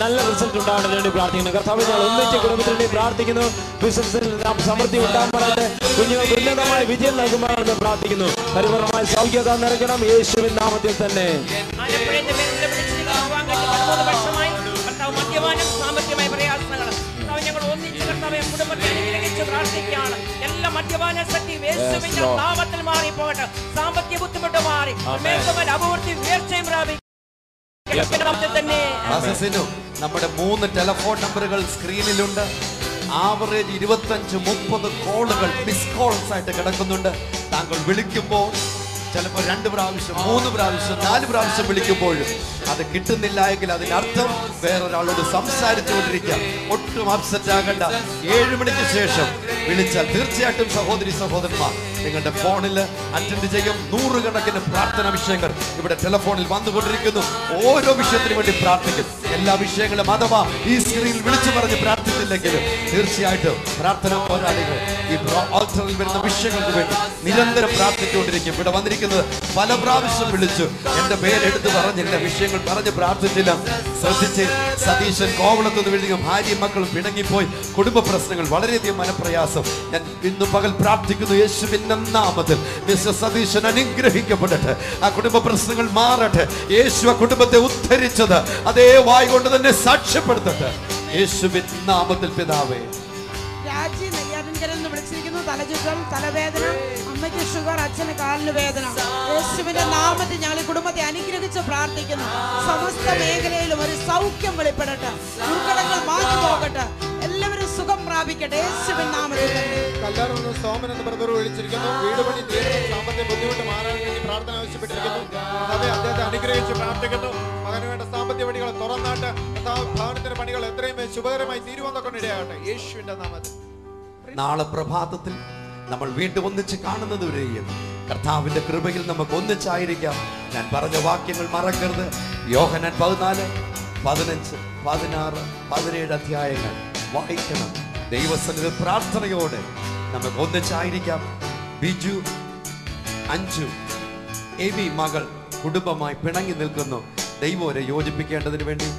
നല്ല റിസൾട്ട് ഉണ്ടാകണം വേണ്ടി പ്രാർത്ഥിക്കുന്നു. കർത്താവ് ഞങ്ങൾ ഒന്നിച്ച് കുടുംബത്തിന് വേണ്ടി പ്രാർത്ഥിക്കുന്നു. ബിസിനസ്സിൽ സമൃദ്ധി ഉണ്ടാകാൻ, കുഞ്ഞുങ്ങൾക്ക് ഉന്നതമായ വിജയം നൽകുവാണെന്ന് പ്രാർത്ഥിക്കുന്നു. പരിപൂർണമായ സൗഖ്യത നിറയ്ക്കണം യേശുവിൻ നാമത്തിൽ തന്നെ. സാമ്പത്തികമായ പ്രയാസങ്ങൾ ഞങ്ങൾ ഒന്നിച്ച് കർത്താവെ കുടുംബത്തെ അനുഗ്രഹിച്ച് പ്രാർത്ഥിക്കുകയാണ്. എല്ലാ മദ്യപാന ശക്തിയും യേശുവിന്റെ നാമത്തിൽ മാറി പോകട്ടെ. സാമ്പത്തിക ബുദ്ധിമുട്ട് മാറി അഭിവൃദ്ധി ഉയർച്ചയും തന്നെ. നമ്മുടെ 3 ടെലിഫോൺ നമ്പറുകൾ സ്ക്രീനിലുണ്ട്. ആവറേജ് 25-30 കോളുകൾ മിസ് കോൾസ് ആയിട്ട് കിടക്കുന്നുണ്ട്. താങ്കൾ വിളിക്കുമ്പോൾ ചിലപ്പോൾ 2 പ്രാവശ്യം 3 പ്രാവശ്യം 4 പ്രാവശ്യം വിളിക്കുമ്പോഴും അത് കിട്ടുന്നില്ല എങ്കിൽ അതിനർത്ഥം വേറൊരാളോട് സംസാരിച്ചു കൊണ്ടിരിക്കുക. ഒട്ടും അപ്സെറ്റ് ആകണ്ട. 7 മണിക്ക് ശേഷം വിളിച്ചാൽ തീർച്ചയായിട്ടും സഹോദരി സഹോദരന്മാർ നിങ്ങളുടെ ഫോണിൽ അറ്റൻഡ് ചെയ്യും. 100 കണക്കിന് പ്രാർത്ഥന വിഷയങ്ങൾ ഇവിടെ ടെലിഫോണിൽ വന്നുകൊണ്ടിരിക്കുന്നു. ഓരോ വിഷയത്തിനു വേണ്ടി പ്രാർത്ഥിക്കും. എല്ലാ വിഷയങ്ങളും അഥവാ ഈ സ്ക്രീനിൽ വിളിച്ചു പറഞ്ഞ് പ്രാർത്ഥിച്ചില്ലെങ്കിലും തീർച്ചയായിട്ടും പ്രാർത്ഥന പോരാളികൾ ഈ ആൾട്ടറിൽ വരുന്ന വിഷയങ്ങൾക്ക് വേണ്ടി നിരന്തരം പ്രാർത്ഥിച്ചുകൊണ്ടിരിക്കും. ഇവിടെ വന്നിരിക്കുന്നത് പല പ്രാവശ്യം വിളിച്ചു, എന്റെ പേരെടുത്ത് പറഞ്ഞില്ല, വിഷയങ്ങൾ പറഞ്ഞ് പ്രാർത്ഥിച്ചില്ല. ശ്രദ്ധിച്ച്, സതീശൻ കോവളത്തുനിന്ന് വിളിക്കും, ഭാര്യയും മക്കളും പിണങ്ങിപ്പോയി, കുടുംബ പ്രശ്നങ്ങൾ, വളരെയധികം മനപ്രയാസം. ഞാൻ ഇന്ന് പകൽ പ്രാർത്ഥിക്കുന്നു യേശുവിന്റെ നാമത്തിൽ മിസ്റ്റർ സതീശൻ അനുഗ്രഹിക്കപ്പെടട്ടെ. ആ കുടുംബ പ്രശ്നങ്ങൾ മാറട്ടെ. യേശു ആ കുടുംബത്തെ ഉദ്ധരിച്ചത് അതേ വായി കൊണ്ട് തന്നെ സാക്ഷ്യപ്പെടുത്തട്ടെ യേശുവിന്റെ നാമത്തിൽ പിതാവേ. രാജി നെയ്യാറ്റിൻകരയിൽ വിളിച്ചിരിക്കുന്നു. തലചുറ്റൽ, തലവേദന, അമ്മയ്ക്ക് ഷുഗർ, അച്ഛന് കാലിന് വേദന. യേശുവിന്റെ നാമത്തിൽ ഞങ്ങൾ ഈ കുടുംബത്തെ അനുഗ്രഹിച്ച് പ്രാർത്ഥിക്കുന്നു. സമസ്ത മേഖലയിലും ഒരു സൗഖ്യം വെളിപ്പെടട്ടെ. ദുർഘടങ്ങൾ മാറ്റി പോകട്ടെ. എല്ലാവരും സുഖം പ്രാപിക്കട്ടെ യേശുവിൻ നാമത്തിൽ. കല്ലാറുന്ന സോമൻ എന്ന ബ്രദർ വിളിച്ചിരിക്കുന്നു. വീട് പണി തീരണം, സാമ്പത്തിക ബുദ്ധിമുട്ട് മാറാൻ വേണ്ടി പ്രാർത്ഥന ആവശ്യപ്പെട്ടിരിക്കുന്നു. അദ്ദേഹത്തെ അനുഗ്രഹിച്ച് പ്രാർത്ഥിക്കുന്നു. മകന് വേണ്ട സാമ്പത്തിക പണികൾ തുറന്നാട്ട് ഭവനത്തിന്റെ പണികൾ എത്രയും ശുഭകരമായി തീരുവന്നൊക്കെ ഇടയാകട്ടെ യേശുവിന്റെ നാമത്തിൽ. നാളെ പ്രഭാതത്തിൽ നമ്മൾ വീണ്ടും ഒന്നിച്ച് കാണുന്നത് വരെയും കർത്താവിന്റെ കൃപയിൽ നമുക്ക് ഒന്നിച്ചായിരിക്കാം. ഞാൻ പറഞ്ഞ വാക്യങ്ങൾ മറക്കരുത്. യോഹന്നാൻ 14, 15, 16, 17 അധ്യായങ്ങൾ വായിക്കണം. ദൈവസന്നിധിയിൽ പ്രാർത്ഥനയോടെ നമുക്ക് ഒന്നിച്ചായിരിക്കാം. ബിജു, അഞ്ചു, എബി മകൾ കുടുംബമായി പിണങ്ങി നിൽക്കുന്നു. ദൈവം അവരെ യോജിപ്പിക്കേണ്ടതിന് വേണ്ടി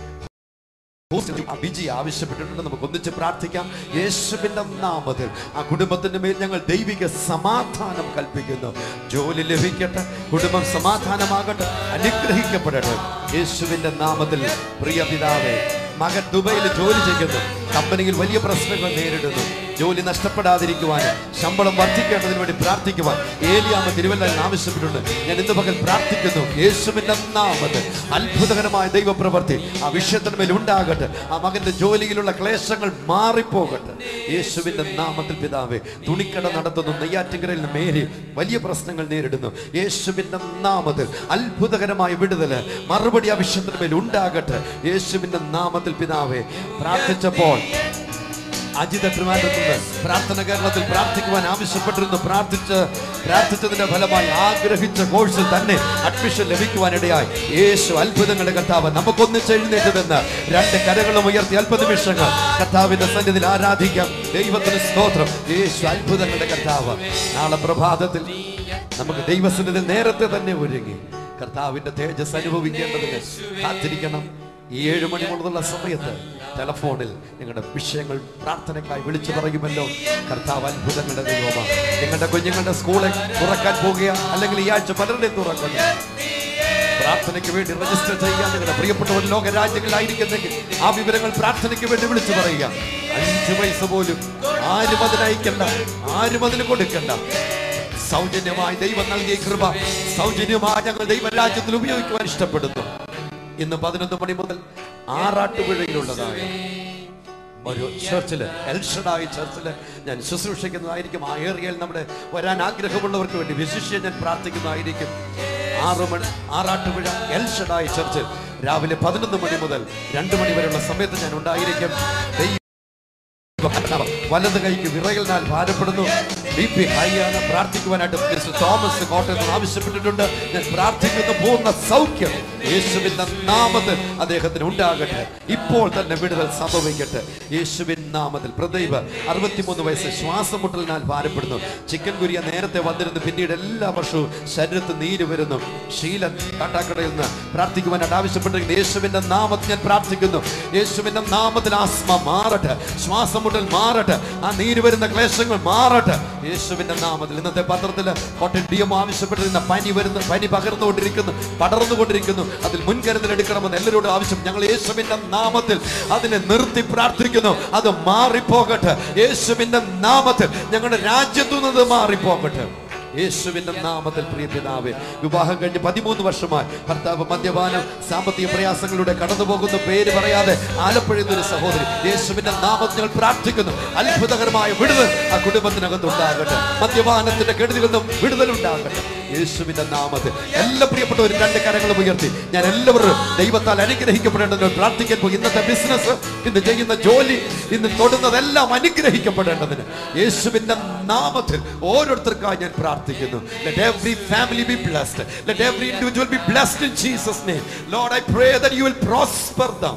ബിജി ആവശ്യപ്പെട്ടിട്ടുണ്ട്. നമുക്ക് ഒന്നിച്ച് പ്രാർത്ഥിക്കാം. യേശുവിന്റെ നാമത്തിൽ ആ കുടുംബത്തിന്റെ മേൽ ഞങ്ങൾ ദൈവിക സമാധാനം കൽപ്പിക്കുന്നു. ജോലി ലഭിക്കട്ടെ, കുടുംബം സമാധാനമാകട്ടെ, അനുഗ്രഹിക്കപ്പെടട്ടെ യേശുവിന്റെ നാമത്തിൽ. പ്രിയ പിതാവേ, മകൻ ദുബൈയിൽ ജോലി ചെയ്യുന്നു, കമ്പനിയിൽ വലിയ പ്രശ്നങ്ങൾ നേരിടുന്നു. ജോലി നഷ്ടപ്പെടാതിരിക്കുവാനും ശമ്പളം വർദ്ധിക്കേണ്ടതിന് വേണ്ടി പ്രാർത്ഥിക്കുവാൻ ഏലിയാമ്മ തിരുവല്ലയിൽ ആവശ്യപ്പെട്ടിട്ടുണ്ട്. ഞാൻ ഇന്ന് പകൽ പ്രാർത്ഥിക്കുന്നു, യേശുവിന്റെ നാമത്തിൽ അത്ഭുതകരമായ ദൈവപ്രവൃത്തി ആ വിഷയത്തിന് മേൽ ഉണ്ടാകട്ടെ. ആ മകന്റെ ജോലിയിലുള്ള ക്ലേശങ്ങൾ മാറിപ്പോകട്ടെ യേശുവിന്റെ നാമത്തിൽ. പിതാവേ, തുണിക്കട നടത്തുന്നു നെയ്യാറ്റിൻകരയിൽ മേരി വലിയ പ്രശ്നങ്ങൾ നേരിടുന്നു. യേശുവിന്റെ നാമത്തിൽ അത്ഭുതകരമായ വിടുതല് മറുപടി ആ വിഷയത്തിന് മേൽ ഉണ്ടാകട്ടെ യേശുവിന്റെ നാമത്തിൽ. പിതാവേ, പ്രാർത്ഥിച്ചപ്പോൾ അജിത ട്രിവാൻഡ്രത്തുനിന്ന് പ്രാർത്ഥന കേരളത്തിൽ പ്രാർത്ഥിക്കുവാൻ ആവശ്യപ്പെട്ടിരുന്നു. പ്രാർത്ഥിച്ചതിന്റെ ഫലമായി ആഗ്രഹിച്ച കോഴ്സിൽ തന്നെ അഡ്മിഷൻ ലഭിക്കുവാനിടയായി. യേശു അത്ഭുതങ്ങളുടെ കർത്താവ്. നമുക്കൊന്നിച്ച് എഴുന്നേറ്റ് നിന്ന് രണ്ട് കരകളും ഉയർത്തി അല്പനിമിഷങ്ങൾ കർത്താവിന്റെ സന്നിധിയിൽ ആരാധിക്കാം. ദൈവത്തിന് സ്തോത്രം. യേശു അത്ഭുതങ്ങളുടെ കർത്താവ്. നാളെ പ്രഭാതത്തിൽ നമുക്ക് ദൈവസന്നിധിയിൽ നേരത്തെ തന്നെ ഒരുങ്ങി കർത്താവിന്റെ തേജസ് അനുഭവിക്കേണ്ടതിന് കാത്തിരിക്കണം. ഈ 7 മണി മുതലുള്ള സമയത്ത് ടെലഫോണിൽ നിങ്ങളുടെ വിഷയങ്ങൾ പ്രാർത്ഥനയ്ക്കായി വിളിച്ചു പറയുമല്ലോ. കർത്താവ് അത്ഭുതങ്ങളുടെ ദൈവമാണ്. നിങ്ങളുടെ കുഞ്ഞുങ്ങളുടെ സ്കൂളിൽ തുറക്കാൻ പോകുക, അല്ലെങ്കിൽ ഈ ആഴ്ച പലരുടെയും തുറക്കുന്നു. പ്രാർത്ഥനയ്ക്ക് വേണ്ടി രജിസ്റ്റർ ചെയ്യുക. നിങ്ങളുടെ പ്രിയപ്പെട്ടവർ ലോകരാജ്യങ്ങളിലായിരിക്കുന്നെങ്കിൽ ആ വിവരങ്ങൾ പ്രാർത്ഥനയ്ക്ക് വേണ്ടി വിളിച്ചു പറയുക. 5 പൈസ പോലും ആരും അതിനയക്കണ്ട, ആരും അതിന് കൊടുക്കണ്ട. സൗജന്യമായി ദൈവം നൽകിയ കൃപ സൗജന്യമായി ഞങ്ങൾ ദൈവരാജ്യത്തിൽ ഉപയോഗിക്കുവാൻ ഇഷ്ടപ്പെടുന്നു. ഇന്ന് 11 മണി മുതൽ ആറാട്ടുപുഴയിലുള്ളതായ ഒരു ചർച്ചില്, എൽഷഡായി ചർച്ചില് ഞാൻ ശുശ്രൂഷിക്കുന്നതായിരിക്കും. ആ ഏരിയയിൽ നമ്മുടെ വരാൻ ആഗ്രഹമുള്ളവർക്ക് വേണ്ടി വിശിഷ്യം ഞാൻ പ്രാർത്ഥിക്കുന്നതായിരിക്കും. 6 മണി ആറാട്ടുപുഴ എൽഷഡായി ചർച്ചിൽ രാവിലെ 11 മണി മുതൽ 2 മണി വരെയുള്ള സമയത്ത് ഞാൻ ഉണ്ടായിരിക്കും. വലത് കൈക്ക് വിറയലിനാൽ ഭാരപ്പെടുന്നു, BP ഹൈ ആണ്. പ്രാർത്ഥിക്കുവാനായിട്ട് മിസ്റ്റർ തോമസ് കോട്ടയത്ത് ആവശ്യപ്പെട്ടിട്ടുണ്ട്. ഞാൻ പ്രാർത്ഥിക്കുന്ന പൂർണ്ണ സൗഖ്യം യേശുവിന്റെ നാമത്തിൽ അദ്ദേഹത്തിന് ഉണ്ടാകട്ടെ. ഇപ്പോൾ തന്നെ വിടുതൽ സംഭവിക്കട്ടെ യേശുവിൻ നാമത്തിൽ. പ്രദീപ് 63 വയസ്സ്, ശ്വാസം മുട്ടലിനാൽ ഭാരപ്പെടുന്നു. ചിക്കൻ ഗുരിയ നേരത്തെ വന്നിരുന്നു, പിന്നീട് എല്ലാ വർഷവും ശരീരത്തിൽ നീര് വരുന്നു. ശീലൻ കാട്ടാക്കടയിൽ നിന്ന് പ്രാർത്ഥിക്കുവാനായിട്ട് ആവശ്യപ്പെട്ടിരിക്കുന്നു. യേശുവിന്റെ നാമത്തിൽ ഞാൻ പ്രാർത്ഥിക്കുന്നു. യേശുവിന്റെ നാമത്തിൽ ആസ്മ മാറട്ടെ, ശ്വാസം മുട്ടൽ മാറട്ടെ, ആ നീര് വരുന്ന ക്ലേശങ്ങൾ മാറട്ടെ യേശുവിന്റെ നാമത്തിൽ. ഇന്നത്തെ പത്രത്തിൽ കോട്ടയം DM ആവശ്യപ്പെട്ടിരുന്ന പനി പടർന്നുകൊണ്ടിരിക്കുന്നു. അതിൽ മുൻകരുതൽ എടുക്കണമെന്ന് എല്ലാവരോടും ആവശ്യം. ഞങ്ങൾ യേശുവിന്റെ നാമത്തിൽ അതിനെ നിർത്തി പ്രാർത്ഥിക്കുന്നു. അത് മാറിപ്പോകട്ടെ യേശുവിന്റെ നാമത്തിൽ. ഞങ്ങളുടെ രാജ്യത്തു നിന്ന് മാറിപ്പോകട്ടെ യേശുവിന്റെ നാമത്തിൽ. പ്രിയ പിതാവേ, വിവാഹം കഴിഞ്ഞ് 13 വർഷമായി ഭർത്താവ് മദ്യപാനം, സാമ്പത്തിക പ്രയാസങ്ങളിലൂടെ കടന്നു പോകുന്നു. പേര് പറയാതെ ആലപ്പുഴയിൽ ഒരു സഹോദരി. യേശുവിന്റെ നാമത്തിൽ ഞങ്ങൾ പ്രാർത്ഥിക്കുന്നു. അത്ഭുതകരമായ വിടുതൽ ആ കുടുംബത്തിനകത്ത് ഉണ്ടാകട്ടെ. മദ്യപാനത്തിന്റെ കെടുതികളിൽ നിന്നും വിടുതലുണ്ടാകട്ടെ യേശുവിന്റെ നാമത്തിൽ. എല്ലാ പ്രിയപ്പെട്ടവരും 2 കരങ്ങളും ഉയർത്തി ഞാൻ എല്ലാവരും ദൈവത്താൽ അനുഗ്രഹിക്കപ്പെടേണ്ടതിന് പ്രാർത്ഥിക്കാൻ പോകും. ഇന്നത്തെ ബിസിനസ്, ഇന്ന് ചെയ്യുന്ന ജോലി, ഇന്ന് തൊടുന്നതെല്ലാം അനുഗ്രഹിക്കപ്പെടേണ്ടതിന് യേശുവിന്റെ നാമത്തിൽ ഓരോരുത്തർക്കായി ഞാൻ പ്രാർത്ഥിക്കുന്നു. Let every family be blessed. Let every individual be blessed in Jesus' name. Lord, I pray that you will prosper them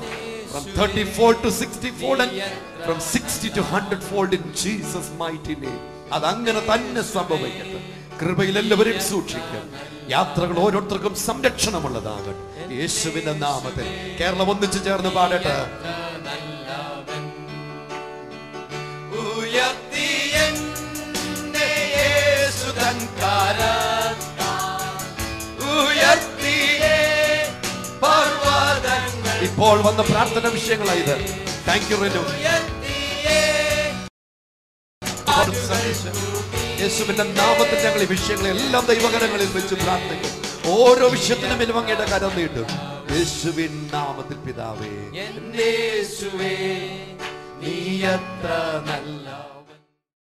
from 30-fold to 60-fold and from 60 to 100-fold in Jesus' mighty name. അതങ്ങനെ തന്നെ സംഭവിക്കട്ടെ. കൃപയിൽ എല്ലാവരെയും സൂക്ഷിക്കും. യാത്രകൾ ഓരോരുത്തർക്കും സംരക്ഷണമുള്ളതാകട്ടെ യേശുവിന്റെ നാമത്തിൽ. കേരളം ഒന്നിച്ചു ചേർന്ന് പാടട്ടെ. ഇപ്പോൾ വന്ന പ്രാർത്ഥന വിഷയങ്ങളായത്. Thank you Renu. യേശുവിന്റെ നാമത്തിൽ ഞങ്ങൾ ഈ വിഷയങ്ങളെല്ലാം ദൈവകരങ്ങളിൽ വെച്ച് പ്രാർത്ഥിക്കും. ഓരോ വിഷയത്തിനും മേലും അങ്ങയുടെ കരം നീട്ടും യേശുവിൻ നാമത്തിൽ. പിതാവേ, യേശുവേ, നീ എത്ര നല്ല